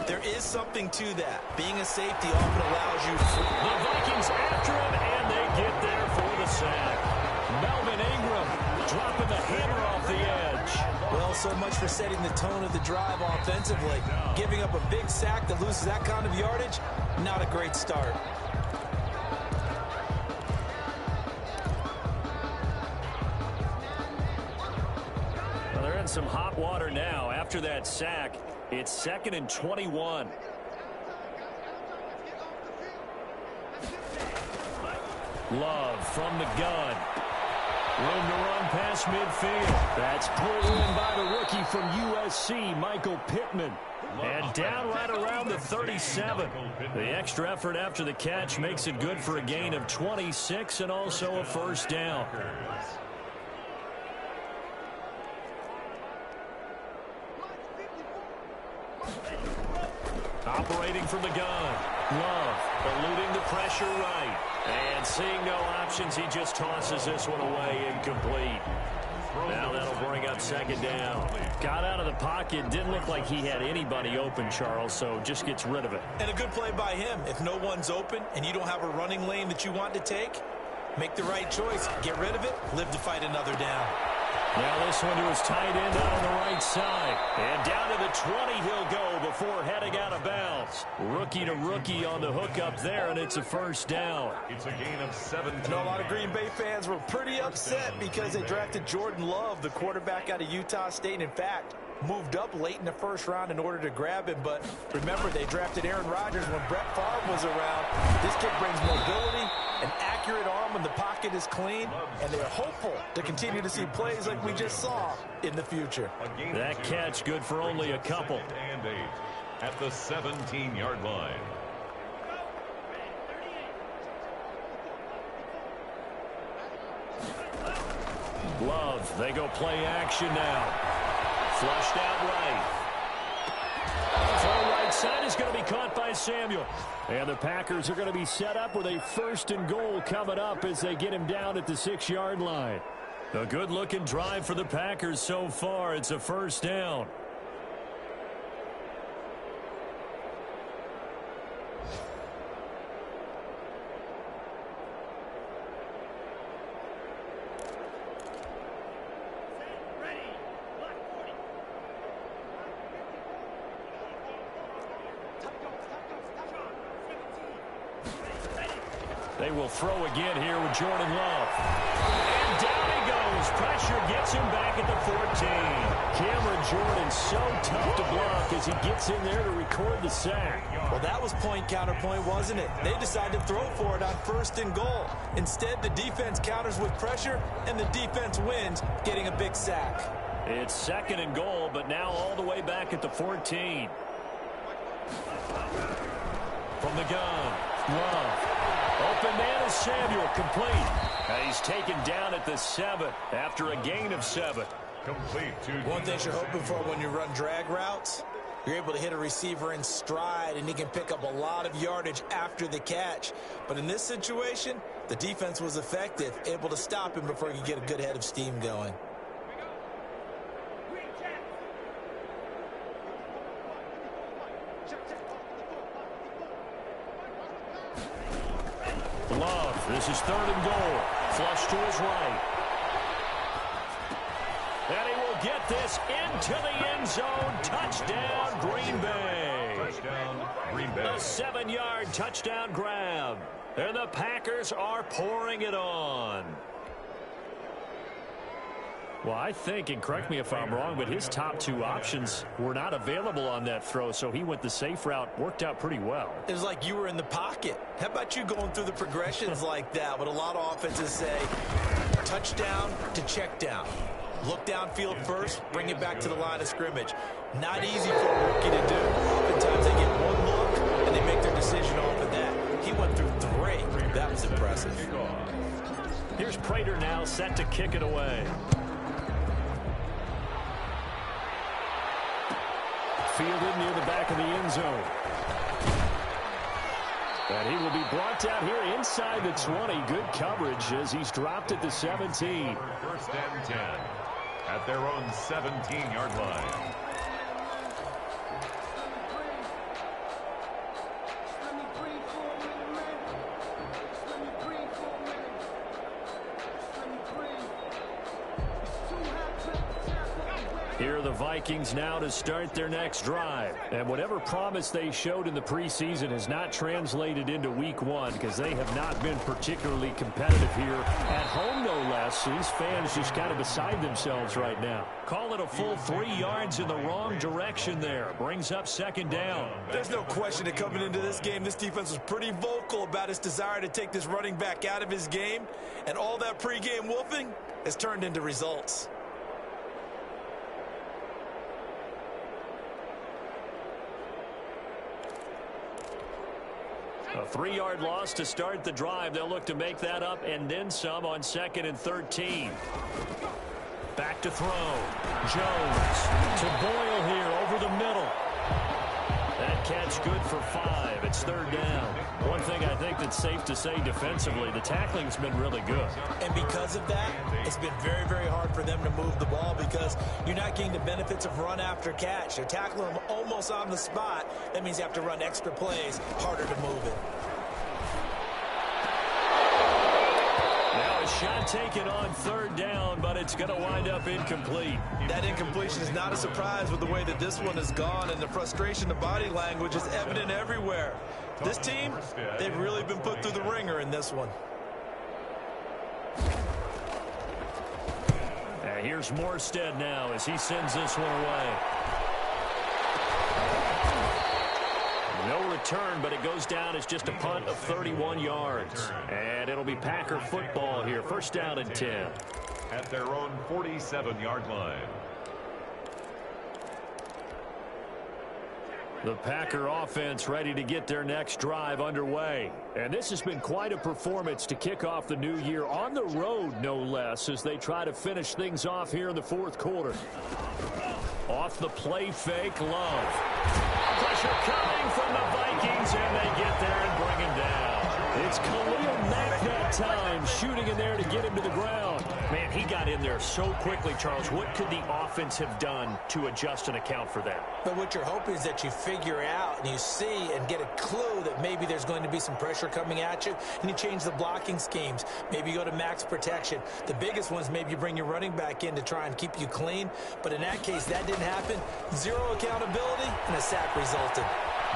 [SPEAKER 4] there is something to that. Being a safety often allows you...
[SPEAKER 2] The Vikings after him, and they get there for the sack. Melvin Ingram dropping the hammer off the edge.
[SPEAKER 4] Well, so much for setting the tone of the drive offensively. Giving up a big sack that loses that kind of yardage, not a great start.
[SPEAKER 2] Well, they're in some hot water now. After that sack, it's 2nd and 21. Love from the gun. Room to run past midfield. That's pulled in by the rookie from USC, Michael Pittman. And down right around the 37. The extra effort after the catch makes it good for a gain of 26 and also a first down. Operating from the gun. Love eluding the pressure right. And seeing no options, he just tosses this one away, incomplete. Now that'll bring up 2nd down. Got out of the pocket. Didn't look like he had anybody open, Charles, so just gets rid of it.
[SPEAKER 4] And a good play by him. If no one's open and you don't have a running lane that you want to take, make the right choice. Get rid of it. Live to fight another down.
[SPEAKER 2] Now this one to his tight end out on the right side. And down to the 20 he'll go before heading out of bounds. Rookie to rookie on the hook up there, and it's a first down.
[SPEAKER 3] It's a gain of 17.
[SPEAKER 4] I know a lot of Green Bay fans were pretty upset because they drafted Jordan Love, the quarterback out of Utah State. In fact, moved up late in the first round in order to grab him. But remember, they drafted Aaron Rodgers when Brett Favre was around. This kid brings mobility, an accurate arm when the pocket is clean, and they're hopeful to continue to see plays like we just saw in the future.
[SPEAKER 2] That catch good for only a couple.
[SPEAKER 3] And 8 at the 17-yard line.
[SPEAKER 2] Love, they go play action now. Flushed out right. Full right side is going to be caught by Samuel. And the Packers are going to be set up with a 1st and goal coming up as they get him down at the 6-yard line. A good-looking drive for the Packers so far. It's a 1st down. They will throw again here with Jordan Love. And down he goes. Pressure gets him back at the 14. Cameron Jordan so tough to block as he gets in there to record the sack.
[SPEAKER 4] Well, that was point counterpoint, wasn't it? They decided to throw for it on 1st and goal. Instead, the defense counters with pressure, and the defense wins, getting a big sack.
[SPEAKER 2] It's 2nd and goal, but now all the way back at the 14. From the gun, Love. Open man is Samuel, complete. And he's taken down at the 7 after a gain of 7.
[SPEAKER 3] Complete to
[SPEAKER 4] One thing you're hoping for when you run drag routes, you're able to hit a receiver in stride, and he can pick up a lot of yardage after the catch. But in this situation, the defense was effective, able to stop him before he could get a good head of steam going.
[SPEAKER 2] Love, this is 3rd and goal. Flush to his right. And he will get this into the end zone. Touchdown, Green Bay.
[SPEAKER 3] touchdown, Green Bay.
[SPEAKER 2] A 7-yard touchdown grab. And the Packers are pouring it on. Well, I think, and correct me if I'm wrong, but his top 2 options were not available on that throw, so he went the safe route. Worked out pretty well.
[SPEAKER 4] It was like you were in the pocket. How about you going through the progressions like that? What a lot of offenses say, touchdown to check down. Look downfield first, bring it back to the line of scrimmage. Not easy for a rookie to do. Oftentimes they get one look, and they make their decision off of that. He went through 3. That was impressive.
[SPEAKER 2] Here's Prater now set to kick it away. Fielded near the back of the end zone. And he will be brought down here inside the 20. Good coverage as he's dropped at the 17.
[SPEAKER 3] 1st and 10 at their own 17-yard line.
[SPEAKER 2] Here are the Vikings now to start their next drive. And whatever promise they showed in the preseason has not translated into week 1 because they have not been particularly competitive here at home, no less. These fans just kind of beside themselves right now. Call it a full 3 yards in the wrong direction there. Brings up 2nd down.
[SPEAKER 4] There's no question that coming into this game, this defense was pretty vocal about its desire to take this running back out of his game. And all that pregame wolfing has turned into results.
[SPEAKER 2] A 3-yard loss to start the drive. They'll look to make that up and then some on 2nd and 13. Back to throw. Jones to Boyle here over the middle. That catch good for 5. It's 3rd down. One thing I think that's safe to say defensively, the tackling's been really good.
[SPEAKER 4] And because of that, it's been very, very hard for them to move the ball because you're not getting the benefits of run after catch. They're tackling them almost on the spot. That means you have to run extra plays, harder to move it.
[SPEAKER 2] Now a shot taken on 3rd down, but it's going to wind up incomplete.
[SPEAKER 4] That incompletion is not a surprise with the way that this one has gone, and the frustration, the body language is evident everywhere. This team, they've really been put through the ringer in this one.
[SPEAKER 2] Here's Morstead now as he sends this one away. No return, but it goes down as just a punt of 31 yards. And it'll be Packer football here. First down and 10.
[SPEAKER 3] At their own 47-yard line.
[SPEAKER 2] The Packer offense ready to get their next drive underway. And this has been quite a performance to kick off the new year on the road, no less, as they try to finish things off here in the fourth quarter. Off the play fake, Love. Pressure coming from the Vikings, and they get there and bring him down. It's Khalil Mack that time, shooting in there to get him to the ground. Man, he got in there so quickly, Charles. What could the offense have done to adjust and account for that?
[SPEAKER 4] But what you're hoping is that you figure out and you see and get a clue that maybe there's going to be some pressure coming at you, and you change the blocking schemes. Maybe you go to max protection. The biggest ones, maybe you bring your running back in to try and keep you clean. But in that case, that didn't happen. Zero accountability, and a sack resulted.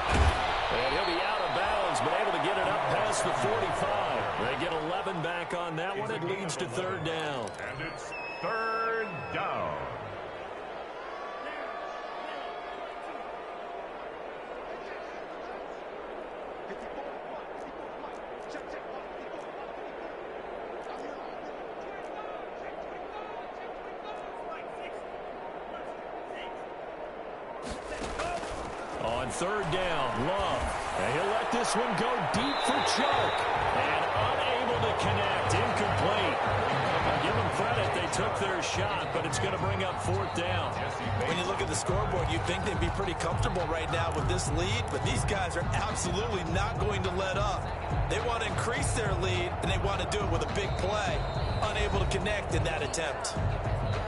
[SPEAKER 2] And he'll be out of bounds, but able to get it up past the 45. They get 11 back on that one. It leads to third down.
[SPEAKER 3] And it's third down.
[SPEAKER 2] On third down, Love. And he'll let this one go deep for Chuck. And unable to connect. Incomplete. Give them credit. They took their shot, but it's going to bring up fourth down.
[SPEAKER 4] When you look at the scoreboard, you'd think they'd be pretty comfortable right now with this lead, but these guys are absolutely not going to let up. They want to increase their lead, and they want to do it with a big play. Unable to connect in that attempt.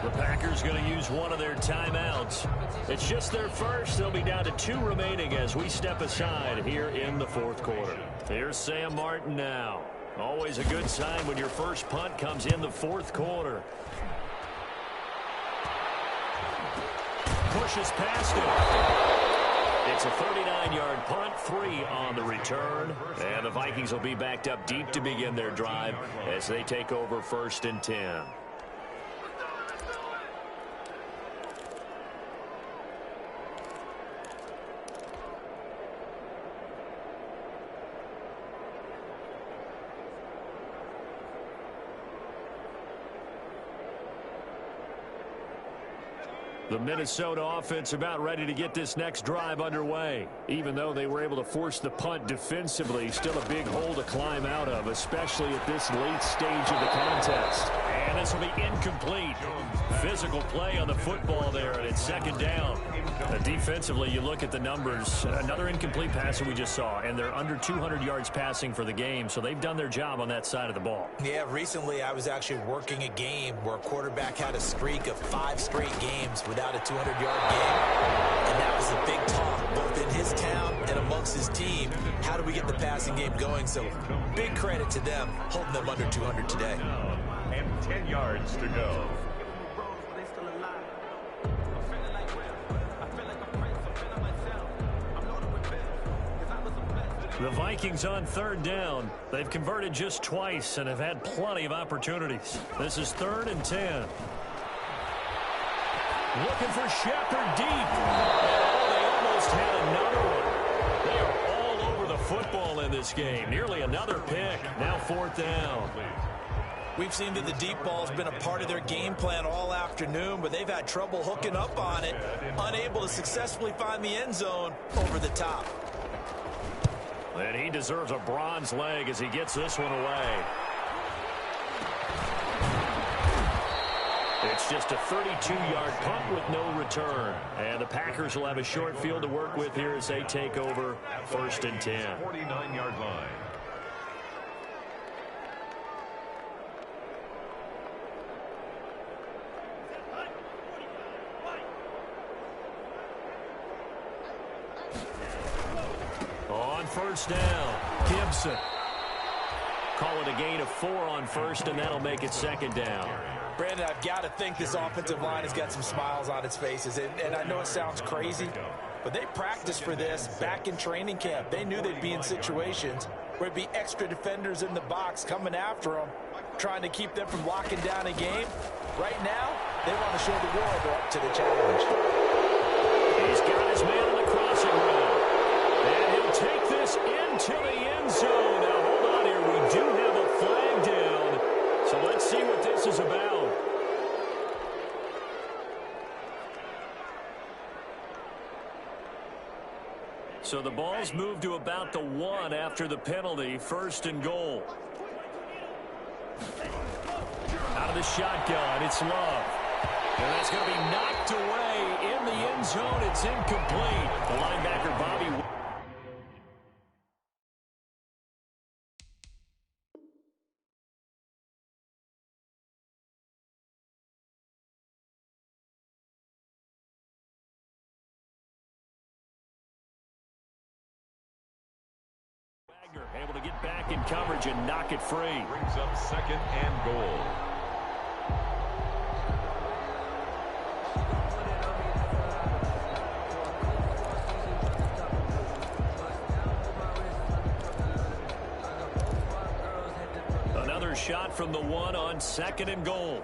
[SPEAKER 2] The Packers going to use one of their timeouts. It's just their first. They'll be down to 2 remaining as we step aside here in the fourth quarter. Here's Sam Martin now. Always a good sign when your first punt comes in the fourth quarter. Pushes past it. It's a 39-yard punt, 3 on the return. And the Vikings will be backed up deep to begin their drive as they take over first and 10. The Minnesota offense about ready to get this next drive underway. Even though they were able to force the punt defensively, still a big hole to climb out of, especially at this late stage of the contest. And this will be incomplete. Physical play on the football there, and it's second down. Defensively, you look at the numbers. Another incomplete pass that we just saw, and they're under 200 yards passing for the game, so they've done their job on that side of the ball.
[SPEAKER 4] Yeah, recently I was actually working a game where a quarterback had a streak of 5 straight games without a 200-yard game, and that was a big talk, both in his town and amongst his team. How do we get the passing game going? So big credit to them, holding them under 200 today.
[SPEAKER 3] And 10 yards to go.
[SPEAKER 2] The Vikings on third down. They've converted just twice and have had plenty of opportunities. This is 3rd and 10. Looking for Shepard deep. Oh, they almost had another one. They are all over the football in this game. Nearly another pick. Now 4th down.
[SPEAKER 4] We've seen that the deep ball's been a part of their game plan all afternoon, but they've had trouble hooking up on it, unable to successfully find the end zone over the top.
[SPEAKER 2] And he deserves a bronze leg as he gets this one away. It's just a 32-yard punt with no return. And the Packers will have a short field to work with here as they take over 1st and 10.
[SPEAKER 3] 49-yard line.
[SPEAKER 2] On first down, Gibson. Call it a gain of 4 on first, and that'll make it 2nd down.
[SPEAKER 4] Brandon, I've got to think this offensive line has got some smiles on its faces. And I know it sounds crazy, but they practiced for this back in training camp. They knew they'd be in situations where it'd be extra defenders in the box coming after them, trying to keep them from locking down a game. Right now, They want to show the world they're up to the challenge.
[SPEAKER 2] He's got his man on the crossing route. And he'll take this into the end zone. Now, hold on here. We do have a flag down. So let's see what this is about. So the ball's moved to about the 1 after the penalty. First and goal. Out of the shotgun, it's Love. And that's going to be knocked away in the end zone. It's incomplete. The linebacker, Bobby. Able to get back in coverage and knock it free.
[SPEAKER 3] Brings up second and goal.
[SPEAKER 2] Another shot from the 1 on second and goal.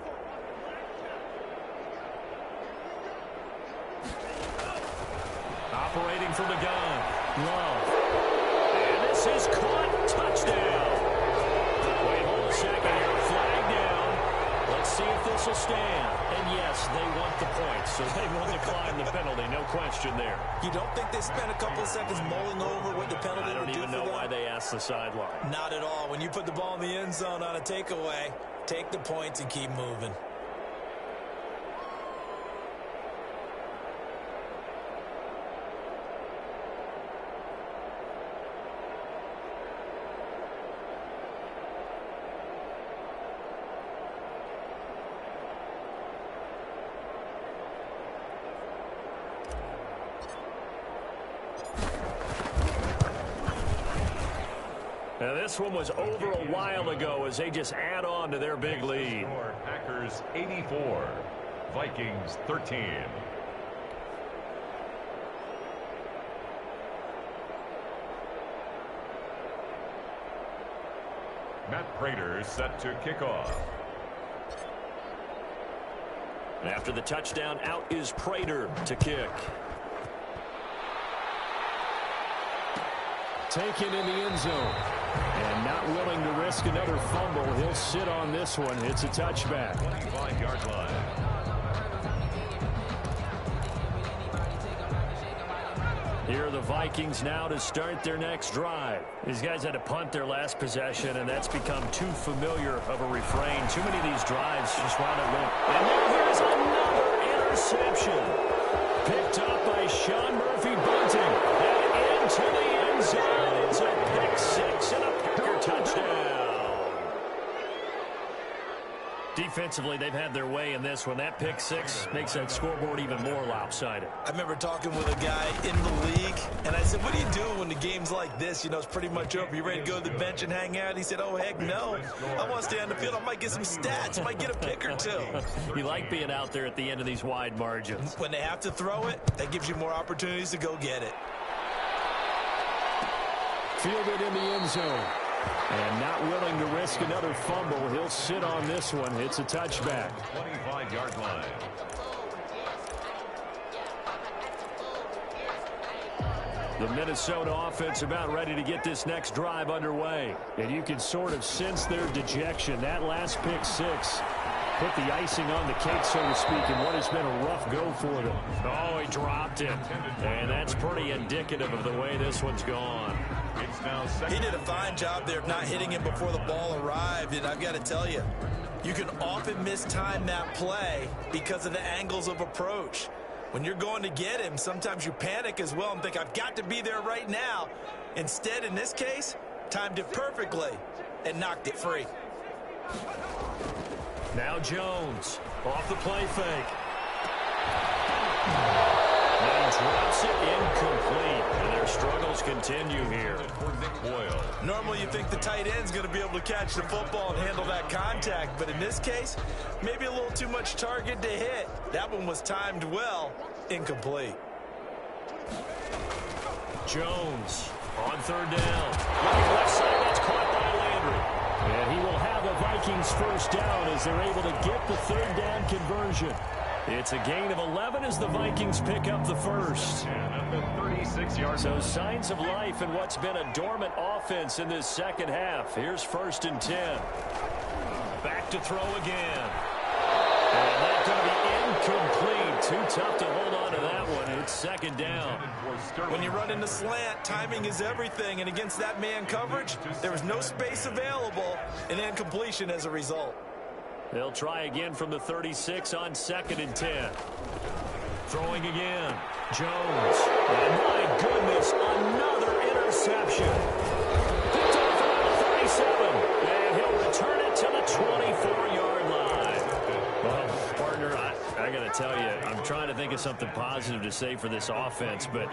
[SPEAKER 2] Operating from the gun. Love. Is caught. Touchdown. Wait, hold a second here. Flag down. Let's see if this will stand. And yes, they want the points, so they will decline the penalty. No question there.
[SPEAKER 4] You don't think they spent a couple of seconds mulling over what the penalty
[SPEAKER 2] I don't
[SPEAKER 4] would do
[SPEAKER 2] even
[SPEAKER 4] for
[SPEAKER 2] know
[SPEAKER 4] them?
[SPEAKER 2] why they asked the sideline.
[SPEAKER 4] Not at all. When you put the ball in the end zone on a takeaway, take the points and keep moving.
[SPEAKER 2] Now, this one was over a while ago as they just add on to their big lead.
[SPEAKER 3] Packers 84, Vikings 13. Matt Prater set to kick off.
[SPEAKER 2] After the touchdown, out is Prater to kick. Taken in the end zone. And not willing to risk another fumble. He'll sit on this one. It's a touchback.
[SPEAKER 3] 25-yard line.
[SPEAKER 2] Here are the Vikings now to start their next drive. These guys had to punt their last possession, and that's become too familiar of a refrain. Too many of these drives just wound up winning. And now here's another interception. Picked up by Sean Murphy Bunting. And into the end zone. It's a pick six and a Packer touchdown. Defensively, they've had their way in this one. That pick six makes that scoreboard even more lopsided.
[SPEAKER 4] I remember talking with a guy in the league, and I said, what do you do when the game's like this? You know, it's pretty much over. You ready to go to the bench and hang out? He said, oh, heck no. I want to stay on the field. I might get some stats. Might get a pick or two.
[SPEAKER 2] You like being out there at the end of these wide margins.
[SPEAKER 4] When they have to throw it, that gives you more opportunities to go get it.
[SPEAKER 2] Fielded in the end zone. And not willing to risk another fumble. He'll sit on this one. It's a touchback.
[SPEAKER 3] 25-yard line.
[SPEAKER 2] The Minnesota offense about ready to get this next drive underway. And you can sort of sense their dejection. That last pick six put the icing on the cake, so to speak, in what has been a rough go for them. Oh, he dropped it. And that's pretty indicative of the way this one's gone.
[SPEAKER 4] He did a fine job there of not hitting him before the ball arrived, and I've got to tell you, you can often mistime that play because of the angles of approach. When you're going to get him, sometimes you panic as well and think, I've got to be there right now. Instead, in this case, timed it perfectly and knocked it free.
[SPEAKER 2] Now Jones off the play fake. Now he drops it incomplete. And their struggles continue here.
[SPEAKER 4] Normally you think the tight end's going to be able to catch the football and handle that contact. But in this case, maybe a little too much target to hit. That one was timed well. Incomplete.
[SPEAKER 2] Jones on third down. Looking left side. That's caught by Landry. And he will have the Vikings first down as they're able to get the third down conversion. It's a gain of 11 as the Vikings pick up the first. So signs of life in what's been a dormant offense in this second half. Here's 1st and 10. Back to throw again. And that's going to be incomplete. Too tough to hold on to that one. It's 2nd down.
[SPEAKER 4] When you run in the slant, timing is everything. And against that man coverage, there was no space available, and incompletion as a result.
[SPEAKER 2] They'll try again from the 36 on 2nd and 10. Throwing again. Jones. And my goodness, another interception. Picked off at the 37. And he'll return it to the 24-yard line. Well, partner, I got to tell you, I'm trying to think of something positive to say for this offense, but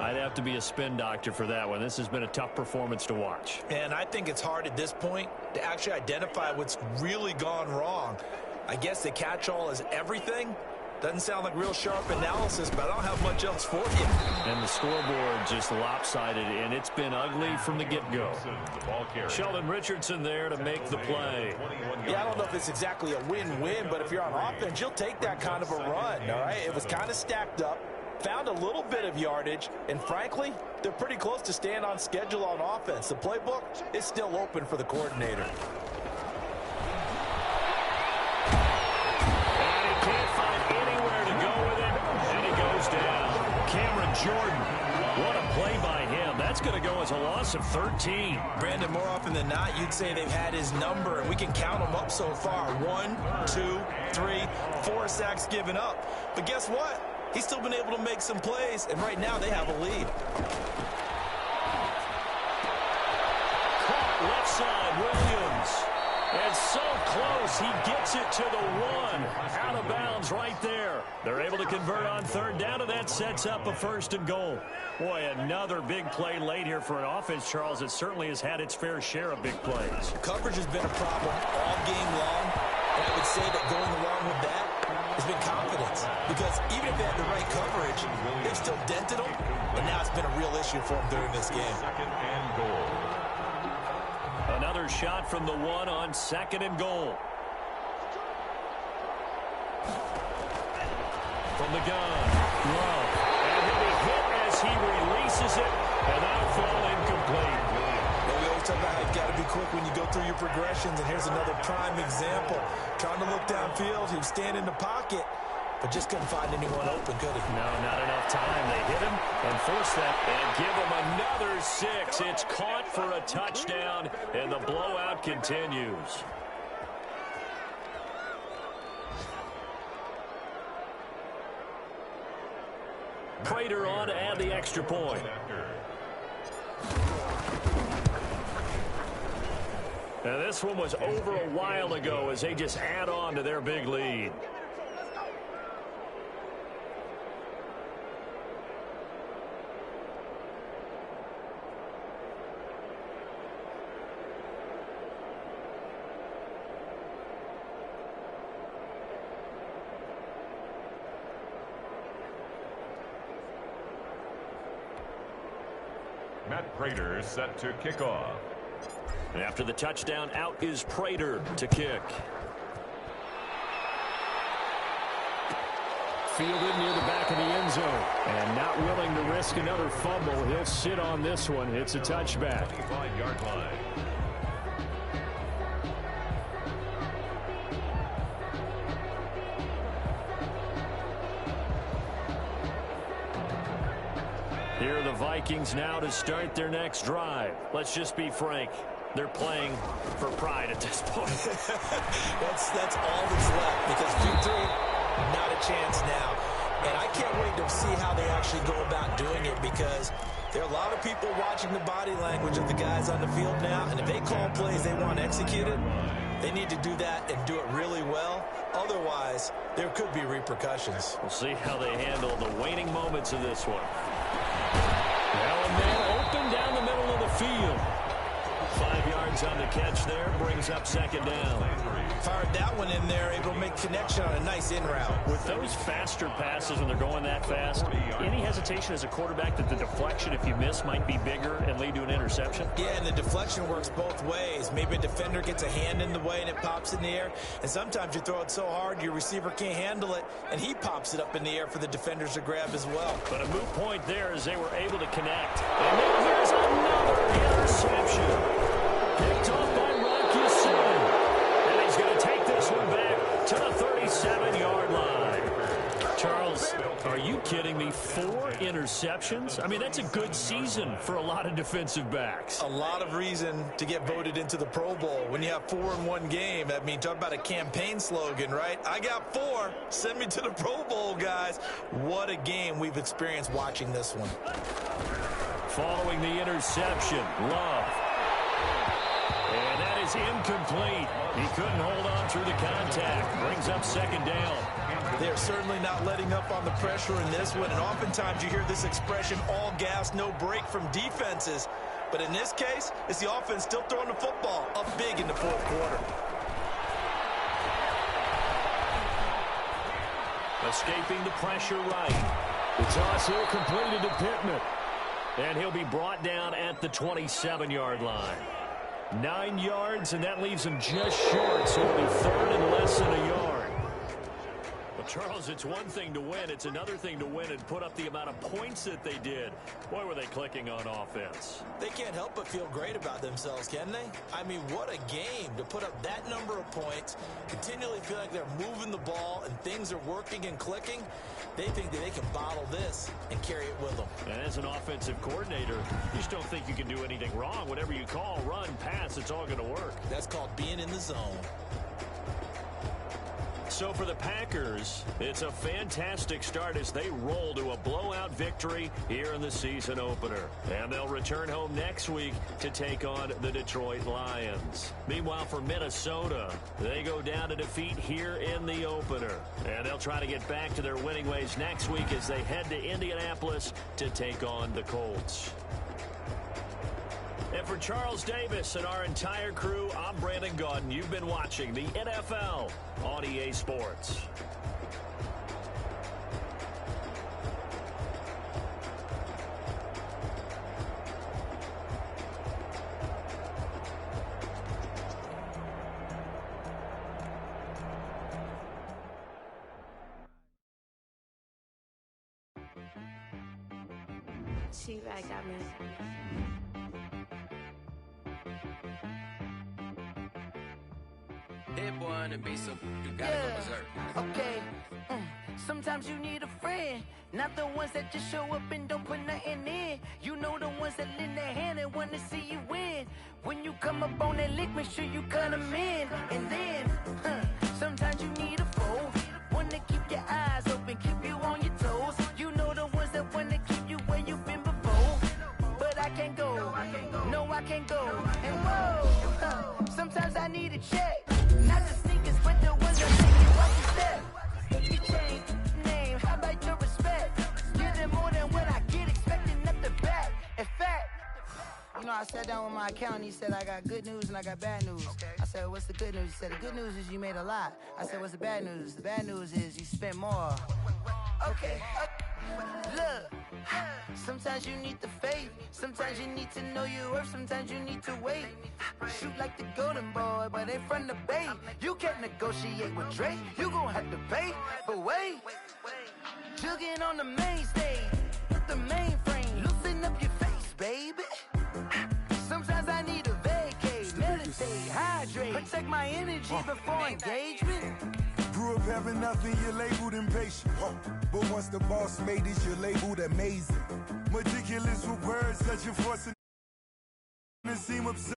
[SPEAKER 2] I'd have to be a spin doctor for that one. This has been a tough performance to watch.
[SPEAKER 4] And I think it's hard at this point to actually identify what's really gone wrong. I guess the catch-all is everything. Doesn't sound like real sharp analysis, but I don't have much else for you.
[SPEAKER 2] And the scoreboard just lopsided, and it's been ugly from the get-go. Sheldon Richardson there to make the play.
[SPEAKER 4] Yeah, I don't know if it's exactly a win-win, but if you're on offense, you'll take that kind of a run, all right? It was kind of stacked up, found a little bit of yardage, and frankly, they're pretty close to staying on schedule on offense. The playbook is still open for the coordinator.
[SPEAKER 2] Jordan, what a play by him. That's going to go as a loss of 13.
[SPEAKER 4] Brandon, more often than not, you'd say they've had his number, and we can count them up so far. 1, 2, 3, 4 sacks given up. But guess what? He's still been able to make some plays, and right now they have a lead.
[SPEAKER 2] Caught left side, Williams. And so close, he gets it to the 1. Out of bounds right there. They're able to convert on 3rd down, and that sets up a 1st and goal. Boy, another big play late here for an offense, Charles, that certainly has had its fair share of big plays.
[SPEAKER 4] Coverage has been a problem all game long, and I would say that going along with that has been confidence. Because even if they had the right coverage, they've still dented them, and now it's been a real issue for them during this game.
[SPEAKER 3] 2nd and goal.
[SPEAKER 2] Another shot from the 1 on 2nd and goal. From the gun, Love. And he'll be hit as he releases it, and that'll fall incomplete.
[SPEAKER 4] Well, we always talk about how you've got to be quick when you go through your progressions, and here's another prime example. Trying to look downfield, he was standing in the pocket, but just couldn't find anyone open, could he?
[SPEAKER 2] No, not enough time. They hit him and force that and give him another 6. It's caught for a touchdown, and the blowout continues. Prater on to add the extra point. Now this one was over a while ago as they just add on to their big lead.
[SPEAKER 3] Matt Prater set to kick off.
[SPEAKER 2] And after the touchdown, out is Prater to kick. Fielded near the back of the end zone. And not willing to risk another fumble. He'll sit on this one. It's a touchback.
[SPEAKER 3] 25-yard line.
[SPEAKER 2] Here are the Vikings now to start their next drive. Let's just be frank. They're playing for pride at this point.
[SPEAKER 4] that's all that's left, because victory, not a chance now. And I can't wait to see how they actually go about doing it, because there are a lot of people watching the body language of the guys on the field now, and if they call plays they want executed, they need to do that and do it really well. Otherwise, there could be repercussions.
[SPEAKER 2] We'll see how they handle the waning moments of this one. Now a man open down the middle of the field. 5 yards on the catch there, brings up 2nd down.
[SPEAKER 4] Fired that one in there, able to make connection on a nice in route.
[SPEAKER 2] With those faster passes when th're going that fast, any hesitation as a quarterback that the deflection, if you miss, might be bigger and lead to an interception?
[SPEAKER 4] Yeah, and the deflection works both ways. Maybe a defender gets a hand in the way and it pops in the air. And sometimes you throw it so hard your receiver can't handle it, and he pops it up in the air for the defenders to grab as well.
[SPEAKER 2] But a moot point there as they were able to connect. And now here's another interception. Picked off by Rock. And he's going to take this one back to the 37-yard line. Charles, are you kidding me? 4 interceptions? I mean, that's a good season for a lot of defensive backs.
[SPEAKER 4] A lot of reason to get voted into the Pro Bowl. When you have 4 in one game, I mean, talk about a campaign slogan, right? I got 4. Send me to the Pro Bowl, guys. What a game we've experienced watching this one.
[SPEAKER 2] Following the interception, Love. And that is incomplete. He couldn't hold on through the contact. Brings up second down.
[SPEAKER 4] They're certainly not letting up on the pressure in this one, and oftentimes you hear this expression, all gas, no break from defenses. But in this case, it's the offense still throwing the football up big in the fourth quarter.
[SPEAKER 2] Escaping the pressure right. The toss here completed to Pittman. And he'll be brought down at the 27-yard line. 9 yards, and that leaves him just short, so it'll be third and less than a yard. Well, Charles, it's one thing to win. It's another thing to win and put up the amount of points that they did. Boy, were they clicking on offense.
[SPEAKER 4] They can't help but feel great about themselves, can they? I mean, what a game to put up that number of points, continually feel like they're moving the ball and things are working and clicking. They think that they can bottle this and carry it with them.
[SPEAKER 2] And as an offensive coordinator, you just don't think you can do anything wrong. Whatever you call, run, pass, it's all going to work.
[SPEAKER 4] That's called being in the zone.
[SPEAKER 2] So for the Packers, it's a fantastic start as they roll to a blowout victory here in the season opener. And they'll return home next week to take on the Detroit Lions. Meanwhile, for Minnesota, they go down to defeat here in the opener. And they'll try to get back to their winning ways next week as they head to Indianapolis to take on the Colts. And for Charles Davis and our entire crew, I'm Brandon Gaudin. You've been watching the NFL on EA Sports.
[SPEAKER 5] She-Rag got me.
[SPEAKER 6] Hit boy on the beat, so you gotta go berserk.
[SPEAKER 7] Okay. Sometimes you need a friend, not the ones that just show up and don't put nothing in. You know the ones that lend their hand and want to see you win. When you come up on that lick, make sure you cut them in. And then, sometimes you need a foe, one to keep your eyes open, keep you on your toes. You know the ones that want to keep you where you've been before. But I can't go, no I can't go. And whoa, sometimes I need a check. Not the sneakers, but the ones that make you watch your step. You change name, how about your respect? Give them more than what I get, expecting up the back. In fact, you know, I sat down with my accountant, he said, I got good news and I got bad news. I said, what's the good news? He said, the good news is you made a lot. I said, what's the bad news? The bad news is you spent more. Okay, look, sometimes you need the faith, sometimes you need to know your worth, sometimes you need to wait. Shoot like the golden boy, but ain't from the bay. You can't negotiate with Drake, you gon' have to pay. But wait, jugging on the main stage, the mainframe, loosen up your face, baby. Sometimes I need a vacate, meditate, hydrate, protect my energy before engagement.
[SPEAKER 8] Grew up having nothing, you're labeled impatient. But once the boss made it, you're labeled amazing. Meticulous with words that you're forcing to seem absurd.